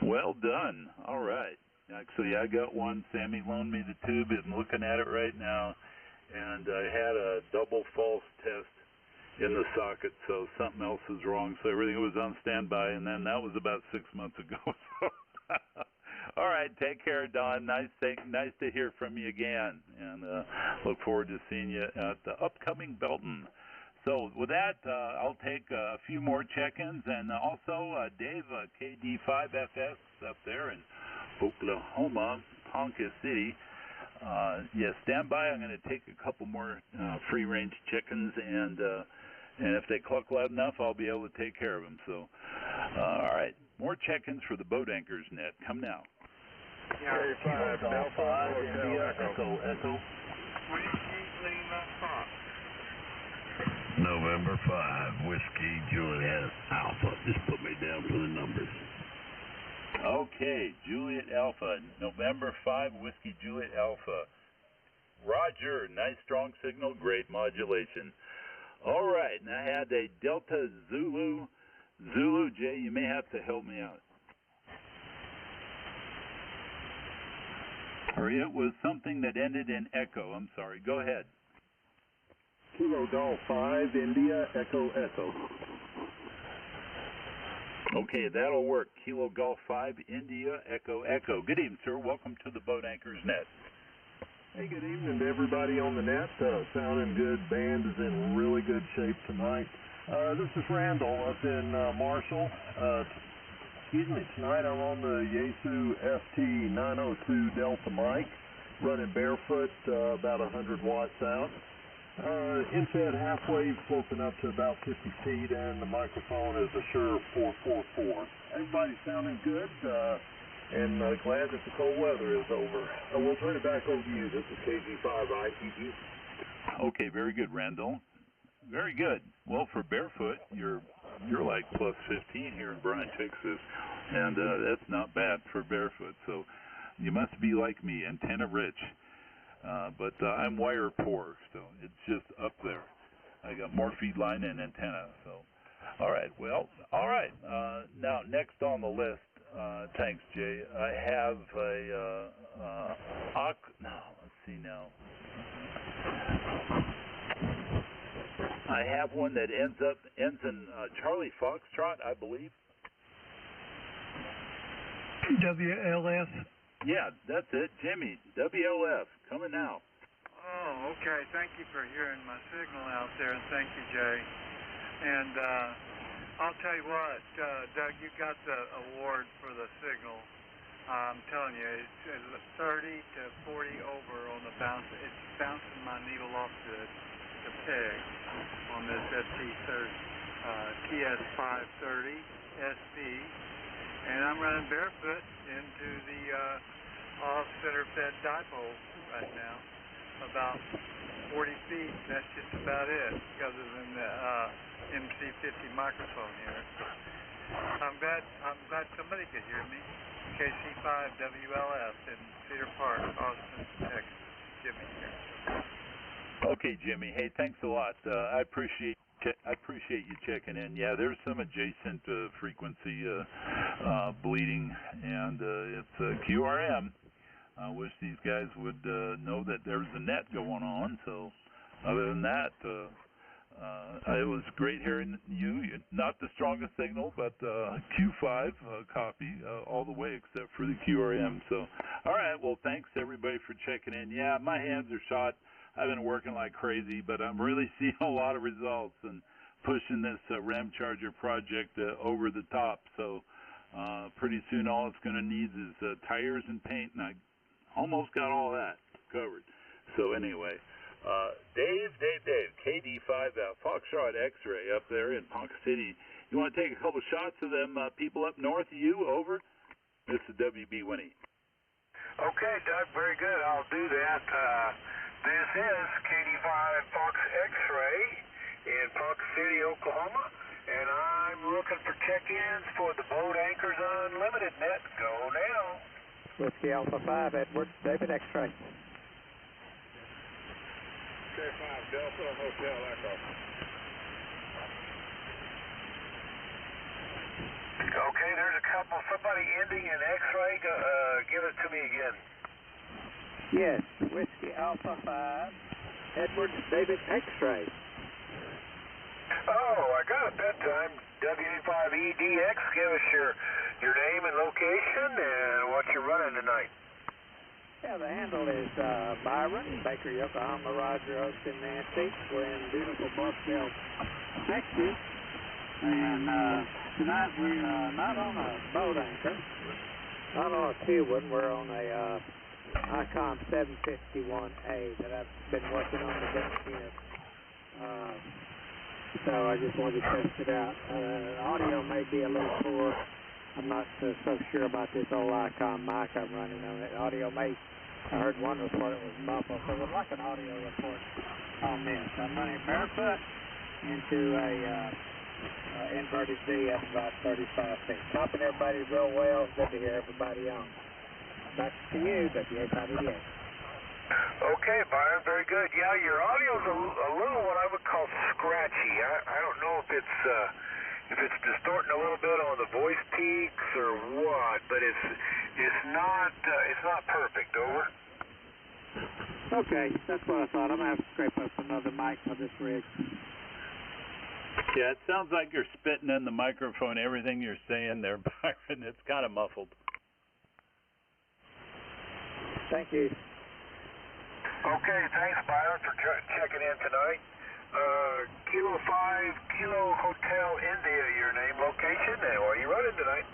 Well done. All right. Actually, I got one. Sammy loaned me the tube. I'm looking at it right now, and I had a double false test in the socket, so something else is wrong. So everything was on standby, and then that was about 6 months ago. All right, take care, Don. Nice to hear from you again, and look forward to seeing you at the upcoming Belton. So with that, I'll take a few more check-ins, and also Dave, KD5FS up there in Oklahoma, Ponca City. Yeah, stand by. I'm going to take a couple more free-range check-ins, and if they cluck loud enough, I'll be able to take care of them. So, all right, more check-ins for the Boat Anchors Net. Come now. Carrier 5, Alpha, India, Echo. November 5, Whiskey Juliet Alpha. Just put me down for the numbers. Okay, Juliet Alpha, November 5, Whiskey Juliet Alpha. Roger, nice strong signal, great modulation. All right, and I had a Delta Zulu. Jay, you may have to help me out. Or it was something that ended in Echo. I'm sorry. Go ahead. Kilo Golf 5, India, Echo. Okay, that'll work. Kilo Golf 5, India, Echo. Good evening, sir. Welcome to the Boat Anchors Net. Hey, good evening to everybody on the net. Sounding good. Band is in really good shape tonight. This is Randall up in Marshall. Tonight I'm on the Yaesu FT902 Delta mic, running barefoot, about 100 watts out. Infed half wave sloping up to about 50 feet, and the microphone is a Shure 444. Everybody's sounding good, and glad that the cold weather is over. We'll turn it back over to you. This is KG5ITG. Okay, very good, Randall. Very good. Well, for barefoot, you're like plus 15 here in Bryan, Texas, and that's not bad for barefoot. So you must be like me, antenna rich. But I'm wire poor, so it's just up there. I got more feed line and antenna. So, all right. Well, all right. Now, next on the list, thanks, Jay. I have let's see now. I have one that ends in Charlie Foxtrot, I believe. WLF. Yeah, that's it. Jimmy, WLF, coming now. Oh, okay. Thank you for hearing my signal out there, and thank you, Jay. And I'll tell you what, Doug, you got the award for the signal. I'm telling you, it's 30 to 40 over on the bounce. It's bouncing my needle off the peg on this TS530 SP. And I'm running barefoot into the off-center fed dipole right now, about 40 feet. That's just about it, other than the MC50 microphone here. I'm glad somebody could hear me. KC5 WLF in Cedar Park, Austin, Texas. Jimmy here. Okay, Jimmy. Hey, thanks a lot. I appreciate you checking in. Yeah, there's some adjacent frequency bleeding, and it's QRM. I wish these guys would know that there's a net going on. So, other than that, it was great hearing you. Not the strongest signal, but Q5 copy all the way except for the QRM. So, all right. Well, thanks everybody for checking in. Yeah, my hands are shot. I've been working like crazy, but I'm really seeing a lot of results and pushing this RAM Charger project over the top. So pretty soon all it's going to need is tires and paint, and I almost got all that covered. So anyway, Dave, KD5 Foxtrot X-Ray up there in Ponca City. You want to take a couple shots of them people up north of you? Over? This is WB Winnie. Okay, Doug, very good. I'll do that. This is KD5 Fox X-Ray in Park City, Oklahoma, and I'm looking for check-ins for the Boat Anchors Unlimited net. Go now. Whiskey Alpha 5, Edward, David X-Ray. K5 Delta Hotel Echo. Okay, there's a couple. Somebody ending in X-ray. Give it to me again. Yes, Whiskey Alpha 5, Edward, David X-Ray. Oh, I got a bedtime. WA5EDX. Give us your name and location and what you're running tonight. Yeah, the handle is Byron, Baker, Yokohama, Roger, Austin, Nancy. We're in beautiful Buffalo, Texas. And tonight we're not on a boat anchor, not on a Q one. We're on a Icon 751A that I've been working on the deck here. So I just wanted to test it out. Audio may be a little poor. I'm not so sure about this old Icon mic I'm running on it. Audio may, I heard one report it was muffled, so we'd like an audio report on this. I'm running barefoot into a inverted V at about 35 feet. Topping everybody real well. Good to hear everybody on. Back to you, WA5EDX. Okay, Byron, very good. Yeah, your audio's a little what I would call scratchy. I don't know if it's distorting a little bit on the voice peaks or what, but it's not perfect. Over. Okay, that's what I thought. I'm gonna have to scrape up another mic for this rig. Yeah, it sounds like you're spitting in the microphone. Everything you're saying there, Byron, it's kind of muffled. Thank you. Okay, thanks, Byron, for checking in tonight. Kilo 5, Kilo Hotel India, your name, location, and where are you running tonight?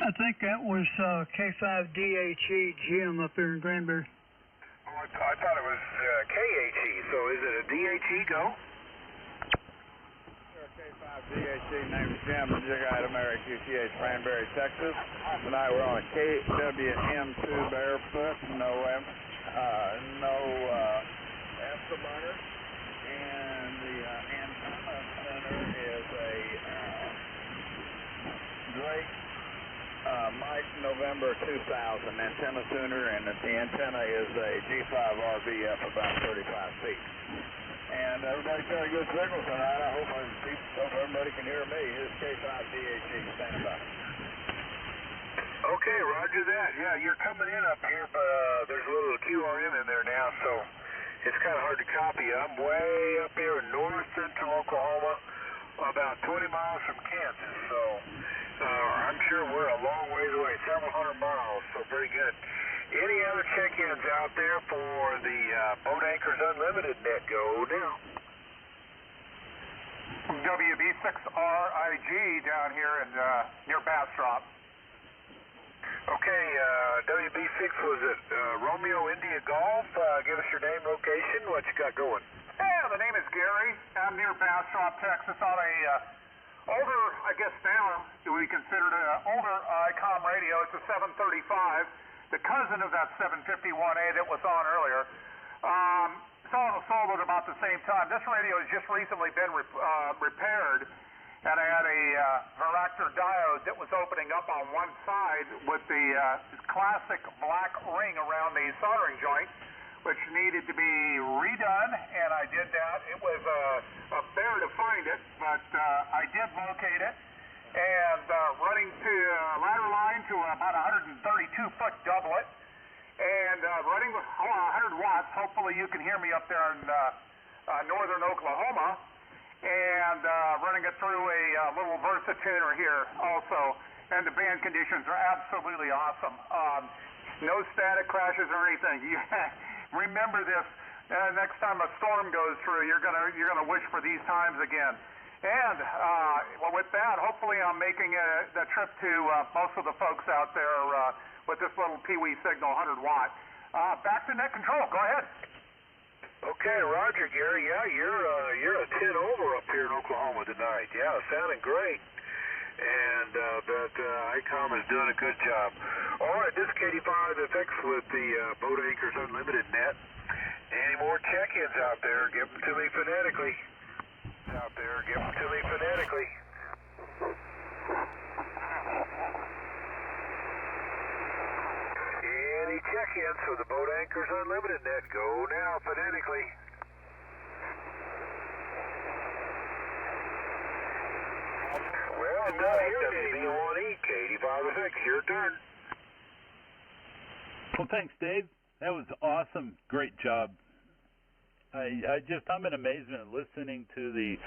I think that was K5DHE Jim up here in Granbury. Oh, I thought it was KHE, so is it a DHE go? K5DHE, name is Jim, Jig Item Area QTH, Granbury, Texas. Tonight we're on a KWM2 barefoot, no afterburner, and the antenna center is a Drake Mike November 2000 antenna tuner, and the antenna is a G5RB up about 35 feet. And everybody's got a good signal tonight. I hope everybody can hear me. This is K5DHE, standing by. Okay, roger that. Yeah, you're coming in up here, but there's a little QRM in there now, so it's kind of hard to copy. I'm way up here in north central Oklahoma, about 20 miles from Kansas, so I'm sure we're a long ways away, several hundred miles, so very good. Any other check-ins out there for the Boat Anchors Unlimited net? Go now. WB6RIG down here in near Bastrop. Okay, WB6, was it Romeo India Golf? Give us your name, location, what you got going. Yeah, the name is Gary. I'm near Bastrop, Texas, on a older, I guess now, we consider it an older ICOM radio. It's a 735. The cousin of that 751A that was on earlier. It's all sold at about the same time. This radio has just recently been repaired, and I had a varactor diode that was opening up on one side with the classic black ring around the soldering joint, which needed to be redone, and I did that. It was a bear to find it, but I did locate it. And running to ladder line to about 132-foot doublet, and running with 100 watts. Hopefully you can hear me up there in northern Oklahoma, and running it through a little Versatuner here also. And the band conditions are absolutely awesome. No static crashes or anything. You remember this next time a storm goes through. You're gonna wish for these times again. And with that, hopefully I'm making the trip to most of the folks out there with this little Pee-wee signal, 100 watt. Back to net control. Go ahead. Okay, roger, Gary. Yeah, you're a 10 over up here in Oklahoma tonight. Yeah, sounding great. And but ICOM is doing a good job. All right, this is KD5FX with the Boat Anchors Unlimited net. Any more check-ins out there, give them to me phonetically. Any check-ins for the Boat Anchors Unlimited net, go now phonetically. Well done here, WB1E, KD5FX, your turn. Well, thanks, Dave. That was awesome. Great job. I'm in amazement listening to the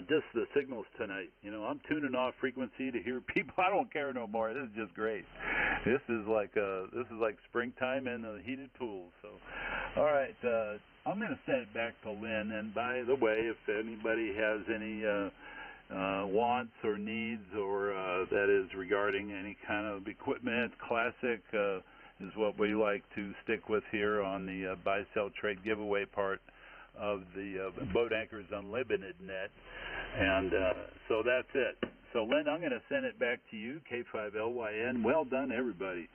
just the signals tonight. You know, I'm tuning off frequency to hear people. I don't care no more. This is just great. This is like springtime in a heated pool. So, all right, I'm going to send it back to Lynn. And by the way, if anybody has any wants or needs, or that is regarding any kind of equipment, classic is what we like to stick with here on the buy, sell, trade giveaway part of the Boat Anchors Unlimited net. And so that's it. So, Lynn, I'm going to send it back to you, K5LYN. Well done, everybody.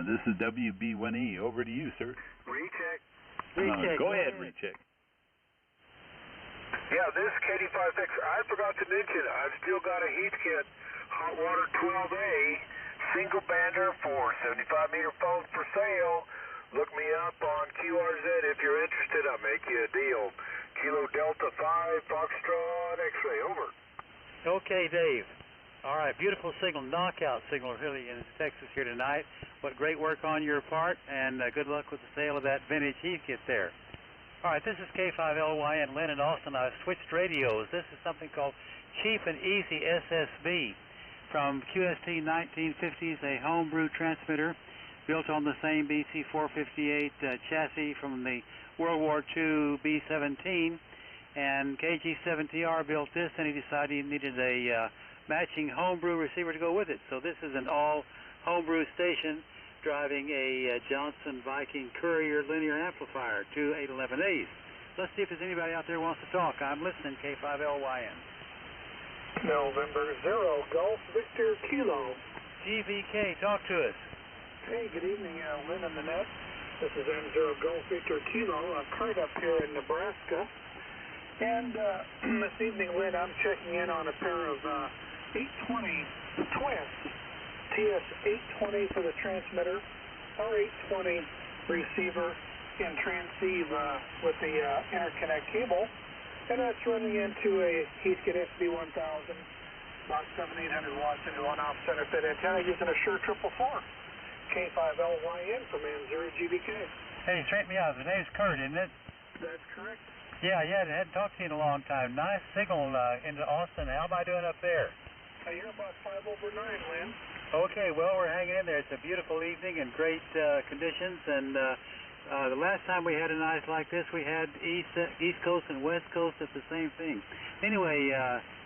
This is WB1E. Over to you, sir. Recheck. Go ahead, recheck. Yeah, this is KD5FX. I forgot to mention, I've still got a heat kit, hot water 12A, single bander for 75-meter phones for sale. Look me up on QRZ if you're interested. I'll make you a deal. Kilo Delta 5, Foxtrot, X-ray, over. Okay, Dave. All right, beautiful signal, knockout signal really in Texas here tonight. What great work on your part, and good luck with the sale of that vintage heat kit there. All right, this is K5LYN, Lynn in Austin. I've switched radios. This is something called Cheap and Easy SSB from QST 1950s, a homebrew transmitter built on the same BC-458 chassis from the World War II B-17. And KG-7TR built this, and he decided he needed a matching homebrew receiver to go with it. So this is an all-homebrew station driving a Johnson Viking Courier linear amplifier, two 811As. Let's see if there's anybody out there who wants to talk. I'm listening, K5LYN. November 0, Golf Victor Kilo. GVK, talk to us. Hey, good evening, Lynn on the net. This is M0 Golf Victor Kilo. I'm current up here in Nebraska. And this evening, Lynn, I'm checking in on a pair of 820 twins. TS-820 for the transmitter, R-820 receiver in transceive with the interconnect cable, and that's running into a Heathkit SB1000, about 700-800 watts into an off center fit antenna using a Shure 444, K5LYN from N0GBK. Hey, straighten me out. The name's Kurt, isn't it? That's correct. Yeah, I hadn't talked to you in a long time. Nice signal into Austin. How am I doing up there? You're about 5/9, Lynn. Okay, well, we're hanging in there. It's a beautiful evening and great conditions. And the last time we had a night like this, we had East Coast and West Coast at the same thing. Anyway,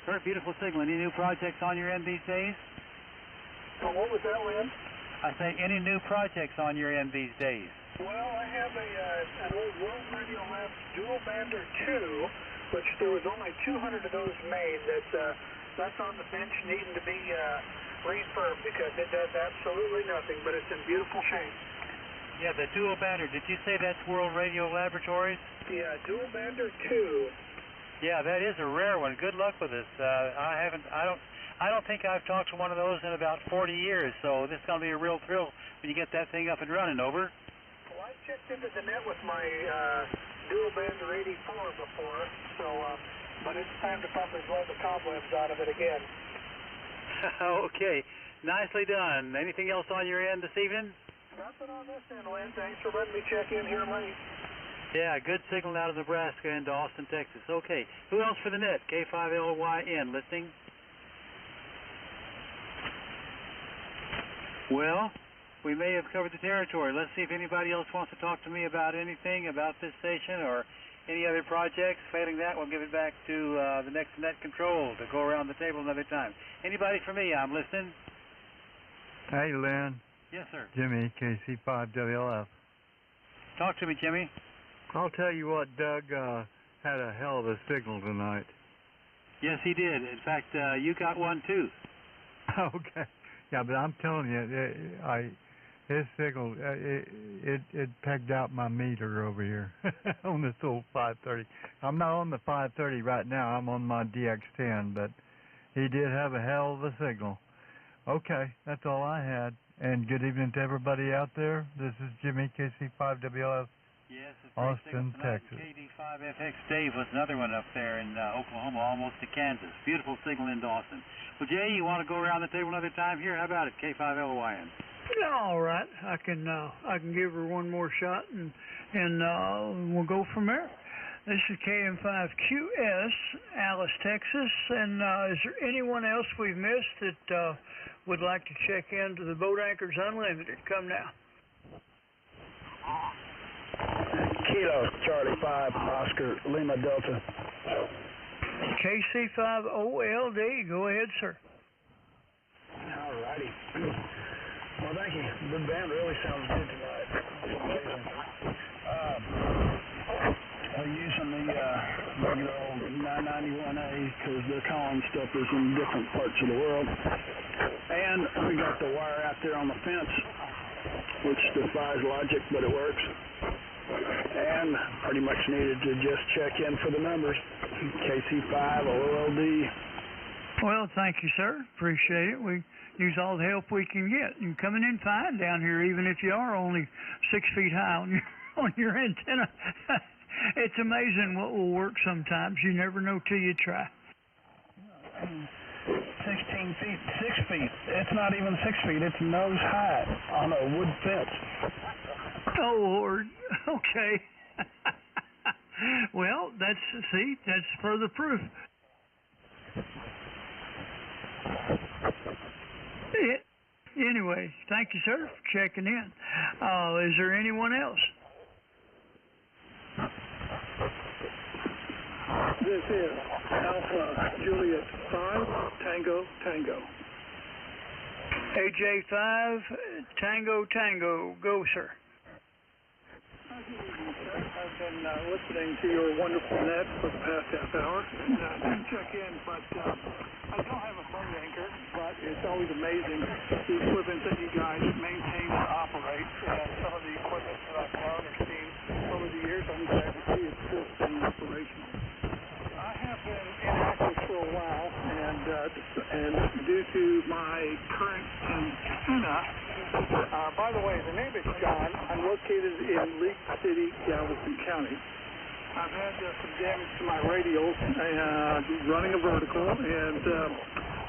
very beautiful signal. Any new projects on your end these days? So what was that, Lynn? I say, any new projects on your end these days? Well, I have an old World Radio Labs dual bander 2, which there was only 200 of those made. That's on the bench needing to be refurbed because it does absolutely nothing, but it's in beautiful shape. Yeah, the dual bander. Did you say that's World Radio Laboratories? Yeah, dual bander 2. Yeah, that is a rare one. Good luck with this. I don't think I've talked to one of those in about 40 years, so this is going to be a real thrill when you get that thing up and running. Over. Well, I checked into the net with my dual bander 84 before, so but it's time to probably blow the cobwebs out of it again. Okay, nicely done. Anything else on your end this evening? Nothing on this end, Lynn. Thanks for letting me check in here late. Yeah, good signal out of Nebraska into Austin, Texas. Okay, who else for the net? K5LYN, listening? Well, we may have covered the territory. Let's see if anybody else wants to talk to me about anything about this station or any other projects. Failing that, we'll give it back to the next net control to go around the table another time. Anybody for me? I'm listening. Hey, Lynn. Yes, sir. Jimmy, KC5WLF. Talk to me, Jimmy. I'll tell you what, Doug had a hell of a signal tonight. Yes, he did. In fact, you got one too. Okay. Yeah, but I'm telling you, his signal, it pegged out my meter over here on this old 530. I'm not on the 530 right now. I'm on my DX10, but he did have a hell of a signal. Okay, that's all I had. And good evening to everybody out there. This is Jimmy, KC5WLF, yes, it's Austin, Texas. KD5FX Dave was another one up there in Oklahoma, almost to Kansas. Beautiful signal into Austin. Well, Jay, you want to go around the table another time here? How about it, K5LYN? All right, I can give her one more shot, and we'll go from there. This is KM5QS, Alice, Texas, and is there anyone else we've missed that would like to check into the Boat Anchors Unlimited? Come now. Kilo Charlie 5 Oscar Lima Delta. KC5OLD, go ahead, sir. All righty. Well, thank you. The band really sounds good tonight. It's amazing. We're using the regular old 991A because their calling stuff is in different parts of the world. And we got the wire out there on the fence, which defies logic, but it works. And pretty much needed to just check in for the numbers. KC5OLD. Well, thank you, sir. Appreciate it. We use all the help we can get. You're coming in fine down here, even if you are only 6 feet high on your antenna. It's amazing what will work sometimes. You never know till you try. 16 feet, 6 feet. It's not even 6 feet. It's nose high on a wood fence. Oh, Lord. Okay. Well, that's further proof. Anyway, thank you, sir, for checking in. Is there anyone else? This is Alpha Juliet 5 Tango Tango. AJ5 Tango Tango. Go, sir. I've been listening to your wonderful net for the past half hour. Didn't check in, but I don't have a boat anchor, but it's always amazing the equipment that you guys maintain and operate, and some of the equipment that I've known or seen over the years. I'm glad to see it's still staying operational. I have been inactive for a while, and due to my current antenna, by the way, the name is John. I'm located in League City, Galveston County. I've had some damage to my radials running a vertical, and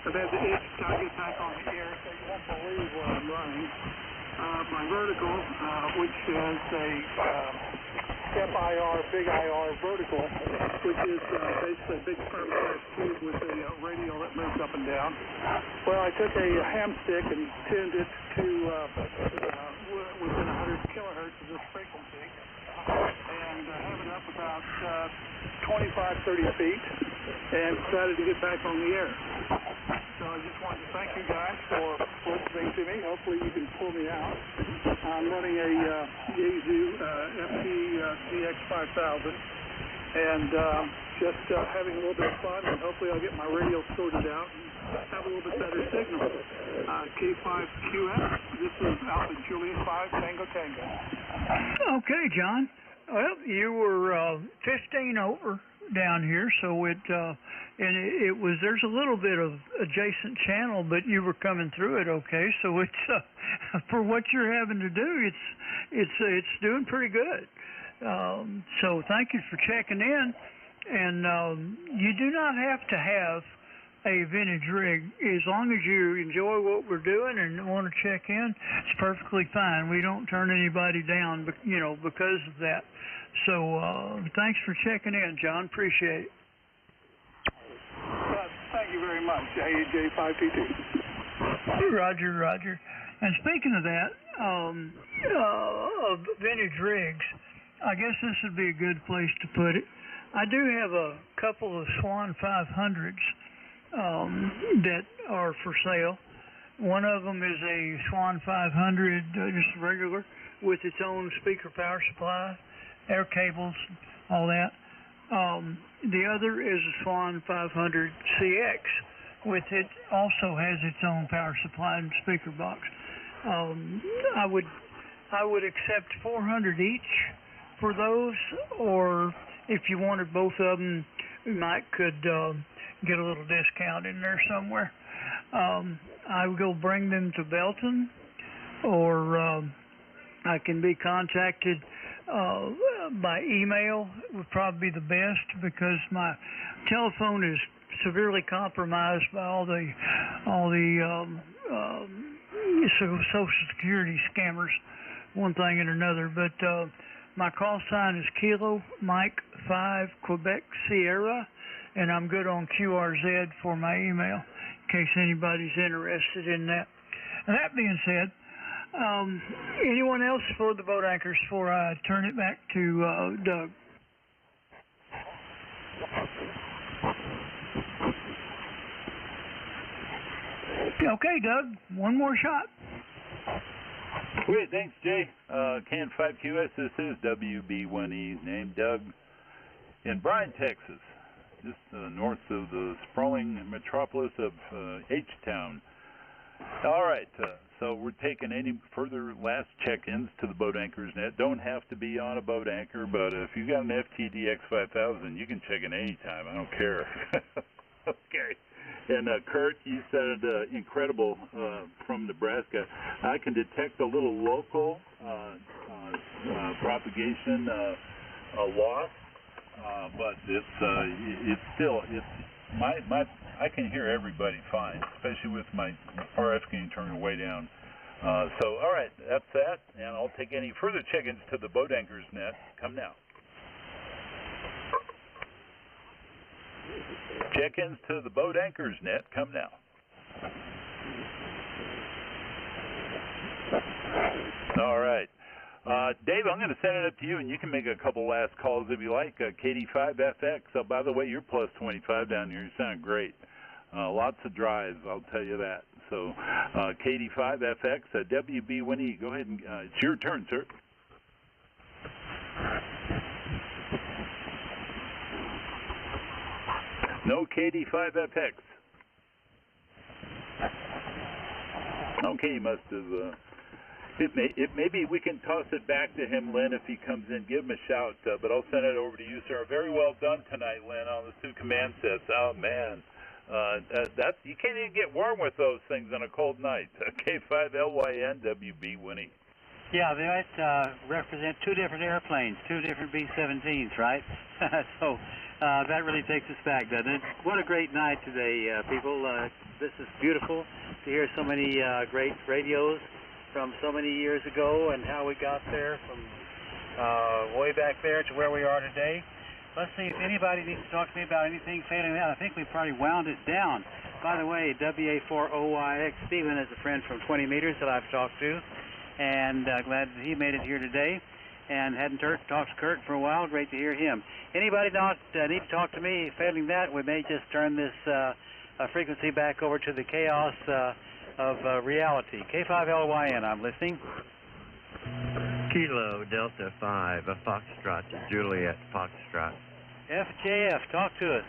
I've had the itch to get back on the air, so you won't believe what I'm running. My vertical, which is a FIR, big IR vertical, which is basically a big firm glass tube with a radial that moves up and down. Well, I took a ham stick and tuned it to within 100 kilohertz of this frequency, and have it up about 25, 30 feet, and decided to get back on the air. So I just wanted to thank you guys for listening to me. Hopefully you can pull me out. I'm running a Yaesu FT DX5000, and just having a little bit of fun, and hopefully I'll get my radio sorted out and have a little bit better signal. K5QS, this is Alpha Juliet 5 Tango Tango. Okay, John. Well, you were 15 over down here, so it was, there's a little bit of adjacent channel, but you were coming through it okay, so it's for what you're having to do, it's doing pretty good. So thank you for checking in, and you do not have to have a vintage rig. As long as you enjoy what we're doing and want to check in, it's perfectly fine. We don't turn anybody down, because of that. So thanks for checking in, John. Appreciate it. Thank you very much, AJ522. Roger. And speaking of that, of vintage rigs, I guess this would be a good place to put it. I do have a couple of Swan 500s that are for sale. One of them is a Swan 500, just regular, with its own speaker power supply, air cables, all that. The other is a Swan 500CX, with it also has its own power supply and speaker box. I would accept 400 each for those, or if you wanted both of them, we might could get a little discount in there somewhere. I will go bring them to Belton, or I can be contacted by email. Would probably be the best, because my telephone is severely compromised by all the Social Security scammers, one thing and another. But my call sign is Kilo Mike 5 Quebec Sierra, and I'm good on QRZ for my email, in case anybody's interested in that. And that being said, anyone else for the boat anchors before I turn it back to Doug? Okay, Doug, one more shot. Great, thanks, Jay. Can 5QS, this is WB1E, named Doug, in Bryan, Texas, just north of the sprawling metropolis of H-Town. All right, so we're taking any further last check-ins to the Boat Anchors Net. Don't have to be on a boat anchor, but if you got an FTDX 5000, you can check in anytime. I don't care. Okay. And Kurt, you said incredible from Nebraska. I can detect a little local propagation loss, but it's still I can hear everybody fine, especially with my RF gain turning way down. So all right, that's that, and I'll take any further check-ins to the Boat Anchors Net. Come now. Check-ins to the Boat Anchors Net. Come now. All right. Dave, I'm going to send it up to you, and you can make a couple last calls if you like. KD5FX. Oh, by the way, you're plus 25 down here. You sound great. Lots of drives, I'll tell you that. So, KD5FX, WB1E. Go ahead and it's your turn, sir. No KD5FX. Okay, he must have. Maybe we can toss it back to him, Lynn, if he comes in. Give him a shout, but I'll send it over to you, sir. Very well done tonight, Lynn, on the 2 command sets. Oh, man. You can't even get warm with those things on a cold night. K5LYN WB1E. Yeah, they might represent 2 different airplanes, 2 different B-17s, right? So that really takes us back, doesn't it? What a great night today, people. This is beautiful to hear so many great radios from so many years ago, and how we got there from way back there to where we are today. Let's see if anybody needs to talk to me about anything failing that. I think we probably wound it down. By the way, WA4OYX Stephen is a friend from 20 meters that I've talked to, and glad that he made it here today, and hadn't talked to Kurt for a while. Great to hear him. Anybody not need to talk to me? Failing that, we may just turn this frequency back over to the chaos of reality. K5LYN, I'm listening. Kilo Delta 5, a Foxtrot to Juliet Foxtrot. FJF, talk to us.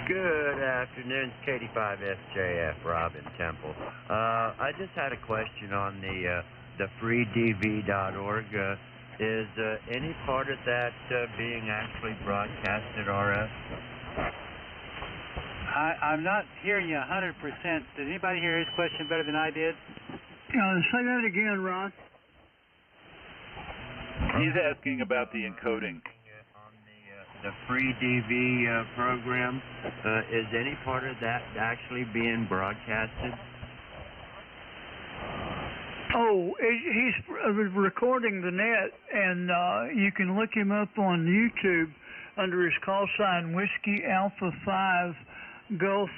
Good afternoon, KD5FJF, Robin Temple. I just had a question on the freedv.org. Is any part of that being actually broadcasted RF? I'm not hearing you 100%. Did anybody hear his question better than I did? Say that again, Ron. He's asking about the encoding. On the free DV program, is any part of that actually being broadcasted? Oh, he's recording the net, and you can look him up on YouTube under his call sign Whiskey Alpha 5 Gulf.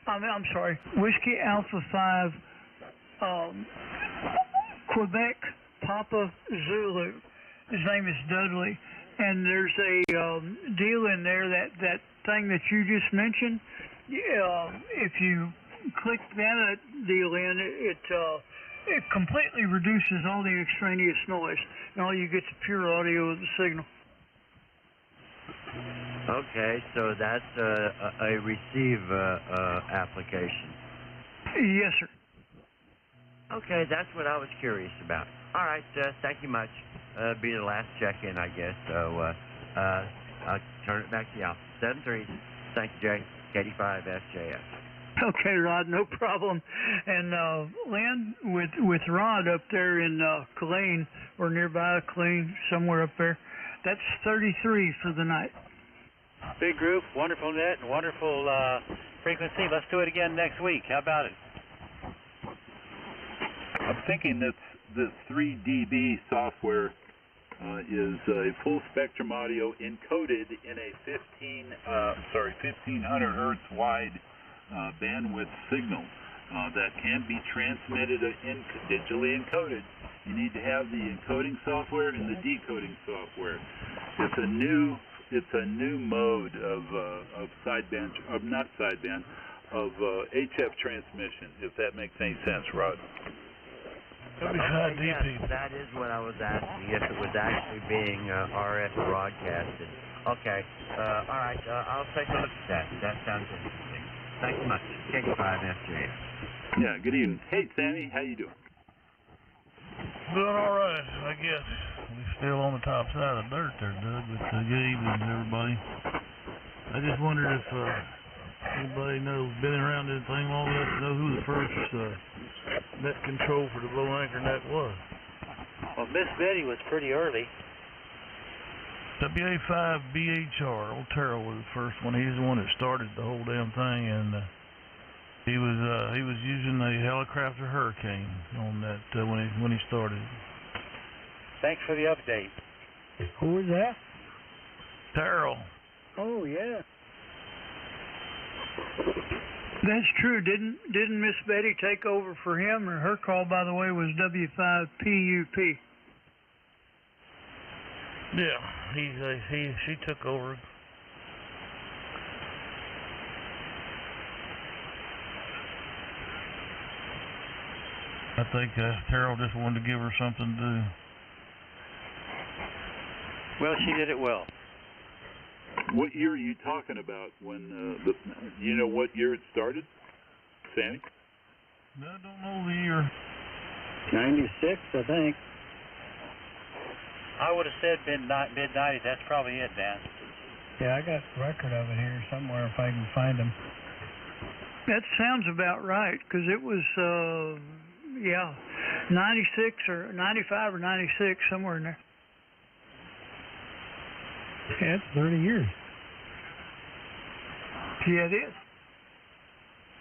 I'm sorry, Whiskey Alpha 5 Quebec Papa Zulu. His name is Dudley, and there's a deal in there, that thing that you just mentioned. If you click that deal in, it completely reduces all the extraneous noise, and all you get is pure audio of the signal. Okay, so that's a receive application. Yes, sir. Okay, that's what I was curious about. All right, thank you much. Be the last check-in, I guess. So I'll turn it back to y'all. 7-3. Thank you, Jay. 85 FJF. Okay, Rod, no problem. And Lynn, with Rod up there in Killeen or nearby Killeen, somewhere up there, that's 33 for the night. Big group, wonderful net, wonderful frequency. Let's do it again next week. How about it? I'm thinking that this 3dB software is a full spectrum audio encoded in a 1500 hertz wide bandwidth signal that can be transmitted digitally encoded. You need to have the encoding software and the decoding software. It's a new mode of sideband, not sideband, of HF transmission. If that makes any sense, Rod. Yes, that is what I was asking, if it was actually being RF broadcasted. Okay, all right, I'll take a look at that. That sounds interesting. Thank you much. 85 FJ. Yeah, good evening. Hey, Sammy, how you doing? Doing all right, I guess. We're still on the top side of the dirt there, Doug, but good evening, everybody. I just wondered if anybody been around anything long enough to know who the first net control for the low anchor net was. Well, Miss Betty was pretty early. WA5BHR, old Terrell was the first one. He's the one that started the whole damn thing, and he was using a Helicopter Hurricane on that when he started. Thanks for the update. Who was that? Terrell. Oh yeah. That's true. Didn't Miss Betty take over for him? Or her call, by the way, was W5PUP. Yeah, she took over. I think Terrell just wanted to give her something to do. Well, she did it well. What year are you talking about? When you know what year it started, Sammy? No, I don't know the year. 96, I think. I would have said mid-90s. That's probably it, Dan. Yeah, I got a record of it here somewhere if I can find them. That sounds about right, because it was, 96 or 95 or 96, somewhere in there. Yeah, it's 30 years. Yeah, it is.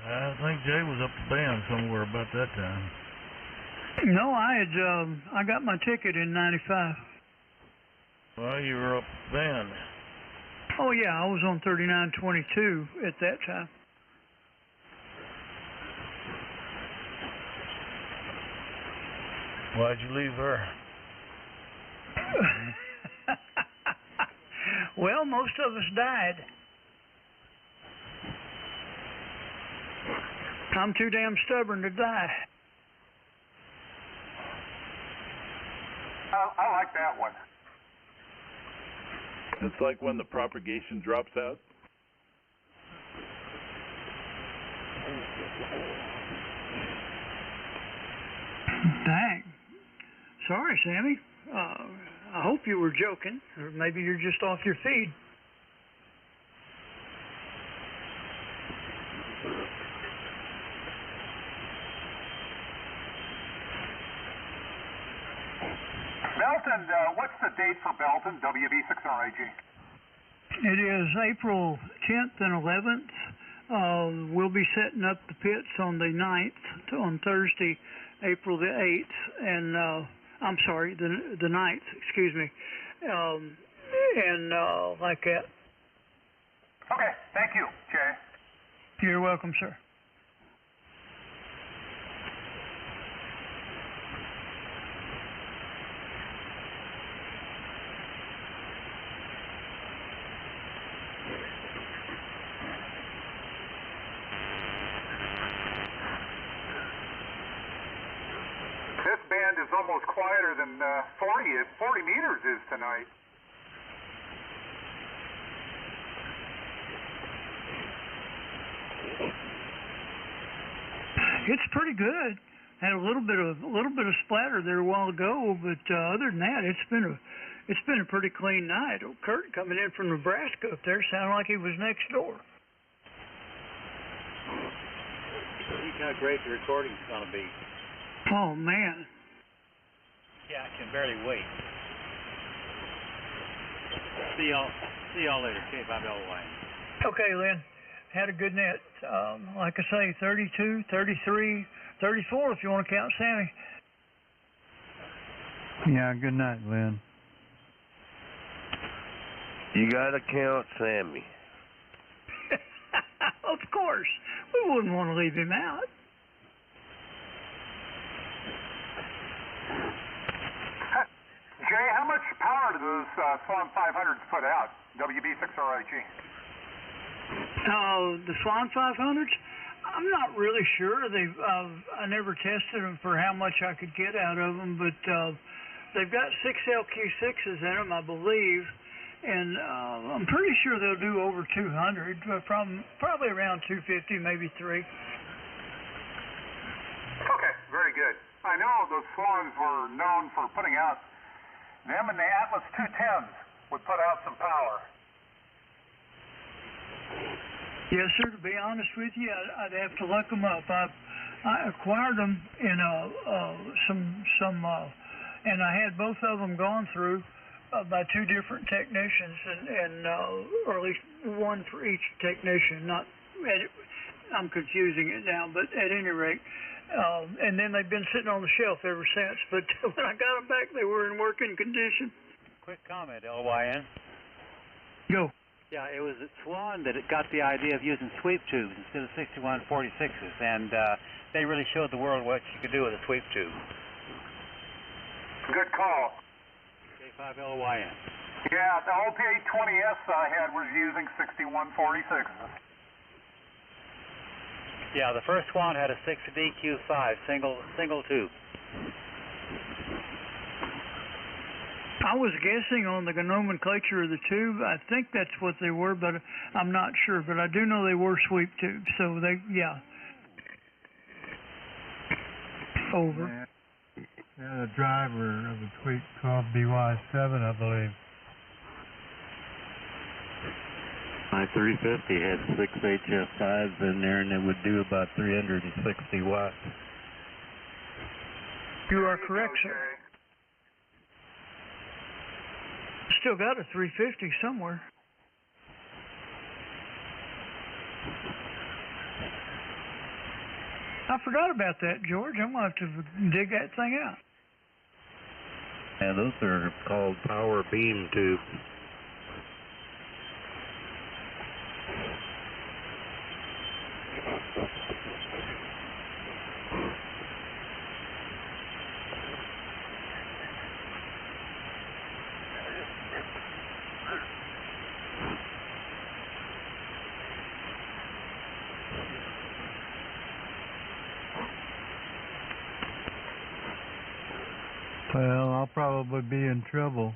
I think Jay was up the band somewhere about that time. No, I got my ticket in 95. Well, you were up the band. Oh yeah, I was on 3922 at that time. Why'd you leave her? Well, most of us died. I'm too damn stubborn to die. I like that one. It's like when the propagation drops out. Dang. Sorry, Sammy. I hope you were joking, or maybe you're just off your feed. Belton, what's the date for Belton, WB6RAG? It is April 10th and 11th. We'll be setting up the pits on the 9th, on Thursday, April the 8th, and I'm sorry, the 9th, excuse me, and like that. Okay, thank you, Jay. You're welcome, sir. This band is almost quieter than 40 meters is tonight. It's pretty good. Had a little bit of splatter there a while ago, but other than that, it's been a pretty clean night. Kurt coming in from Nebraska up there sounded like he was next door. See how great the recording's gonna be. Oh man. Yeah, I can barely wait. See y'all later, K5LY. Okay, Lynn. Had a good net. Like I say, 32, 33, 34 if you want to count Sammy. Yeah, good night, Lynn. You gotta count Sammy. Of course. We wouldn't want to leave him out. Jay, how much power do those Swan 500s put out? WB6RIG. The Swan 500s? I'm not really sure. I never tested them for how much I could get out of them, but they've got 6 LQ6s in them, I believe, and I'm pretty sure they'll do over 200, probably around 250, maybe 3. Okay, very good. I know those Swans were known for putting out, them and the Atlas 210s would put out some power. Yes, sir. To be honest with you, I'd have to look them up. I acquired them in and I had both of them gone through by 2 different technicians, or at least one for each technician. I'm confusing it now, but at any rate, and then they've been sitting on the shelf ever since. But when I got them back, they were in working condition. Quick comment, LYN. Go. Yeah, it was at Swan that it got the idea of using sweep tubes instead of 6146s, and they really showed the world what you could do with a sweep tube. Good call. K5LYN. Yeah, the OPA-20S I had was using 6146s. Yeah, the first one had a 6DQ5 single tube. I was guessing on the nomenclature of the tube. I think that's what they were, but I'm not sure. But I do know they were sweep tubes. So yeah. Over. Yeah, the driver of the Tweak 12BY7, I believe. My 350 had 6 HF5s in there, and it would do about 360 watts. You are correct, sir. Still got a 350 somewhere. I forgot about that, George. I'm going to have to dig that thing out. Yeah, those are called power beam tubes. Well, I'll probably be in trouble.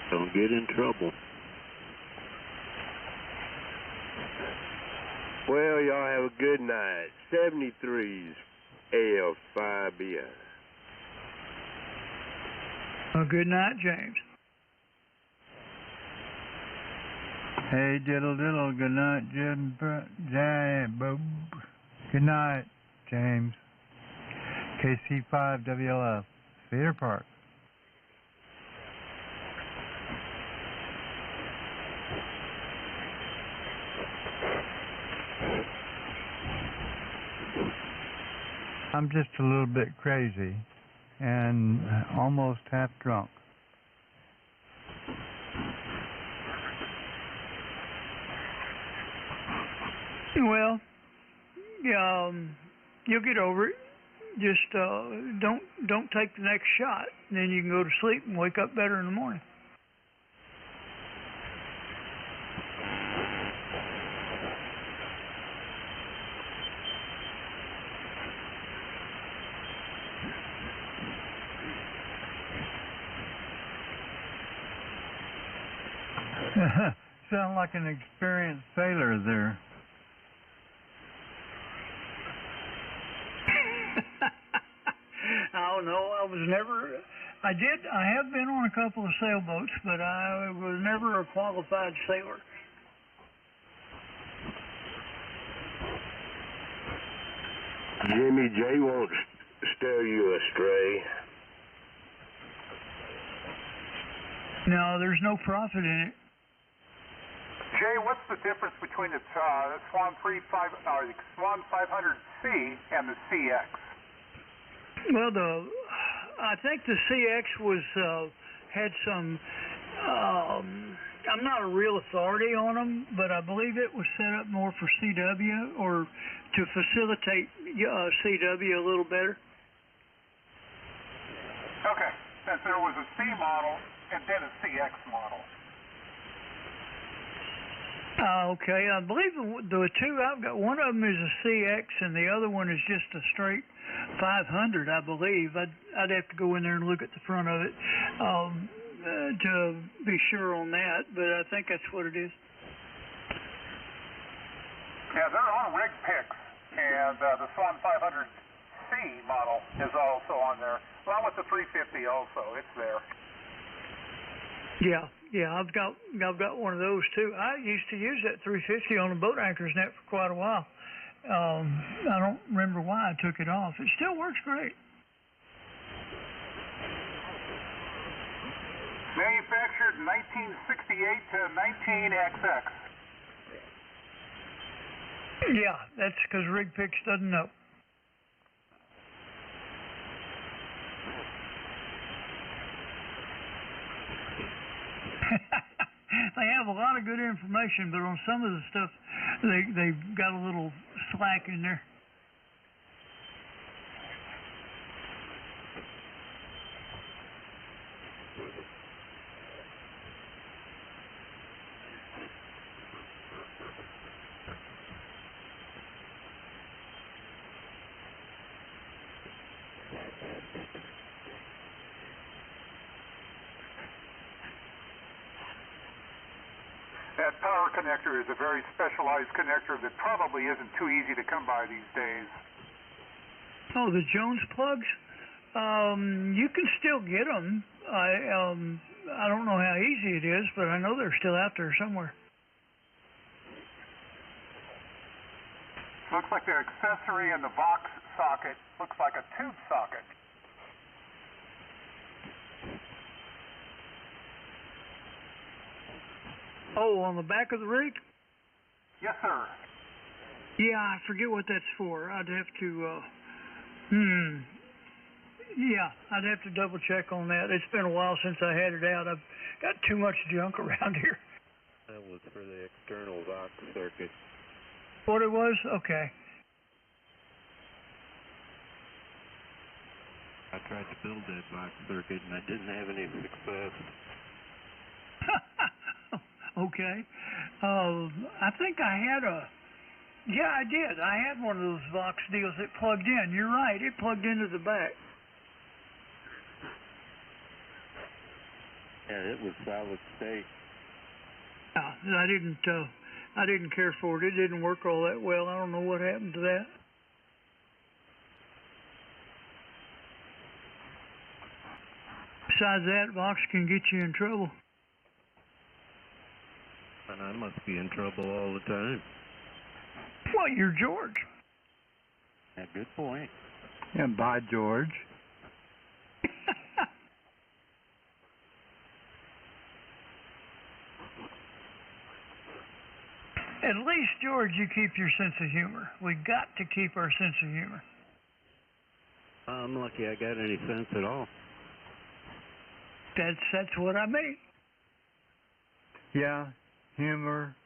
Don't get in trouble. Well, y'all have a good night. 73's AL5BI. Well, good night, James. Hey, diddle diddle. Good night, Jim. Good night, James. KC5WLF, Cedar Park. I'm just a little bit crazy and almost half drunk. Well, you'll get over it. Just don't take the next shot. Then you can go to sleep and wake up better in the morning. Sound like an experienced sailor there. Oh no, I was never. I have been on a couple of sailboats, but I was never a qualified sailor. Jimmy J won't steer you astray. No, there's no profit in it. Jay, what's the difference between the Swan 500C and the CX? Well, I think the CX was had some. I'm not a real authority on them, but I believe it was set up more for CW or to facilitate CW a little better. Okay, since there was a C model and then a CX model. Okay, I believe the two I've got, one of them is a CX and the other one is just a straight 500, I believe. I'd have to go in there and look at the front of it to be sure on that, but I think that's what it is. Yeah, they're on rig picks, and the Swan 500C model is also on there, along with the 350 also. It's there. Yeah, I've got one of those too. I used to use that 350 on the boat anchors net for quite a while. I don't remember why I took it off. It still works great. Manufactured 1968 to 19XX. Yeah, that's because Rig Picks doesn't know. They have a lot of good information, but on some of the stuff, they've got a little slack in there. That power connector is a very specialized connector that probably isn't too easy to come by these days. Oh, the Jones plugs? You can still get them. I don't know how easy it is, but I know they're still out there somewhere. Looks like the accessory in the box socket looks like a tube socket. Oh, on the back of the rig? Yes, sir. Yeah, I forget what that's for. I'd have to, yeah, I'd have to double check on that. It's been a while since I had it out. I've got too much junk around here. That was for the external Vox circuit. What it was? Okay. I tried to build that Vox circuit and I didn't have any success. Okay. I think I had yeah, I did. I had one of those Vox deals that plugged in. You're right. It plugged into the back. Yeah, it was solid state. Yeah, I didn't care for it. It didn't work all that well. I don't know what happened to that. Besides that, Vox can get you in trouble. And I must be in trouble all the time. Well, you're George. Yeah, good point. And by George. At least, George, you keep your sense of humor. We got to keep our sense of humor. I'm lucky I got any sense at all. That's what I mean. Yeah, humor,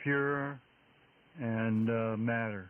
pure, and matter.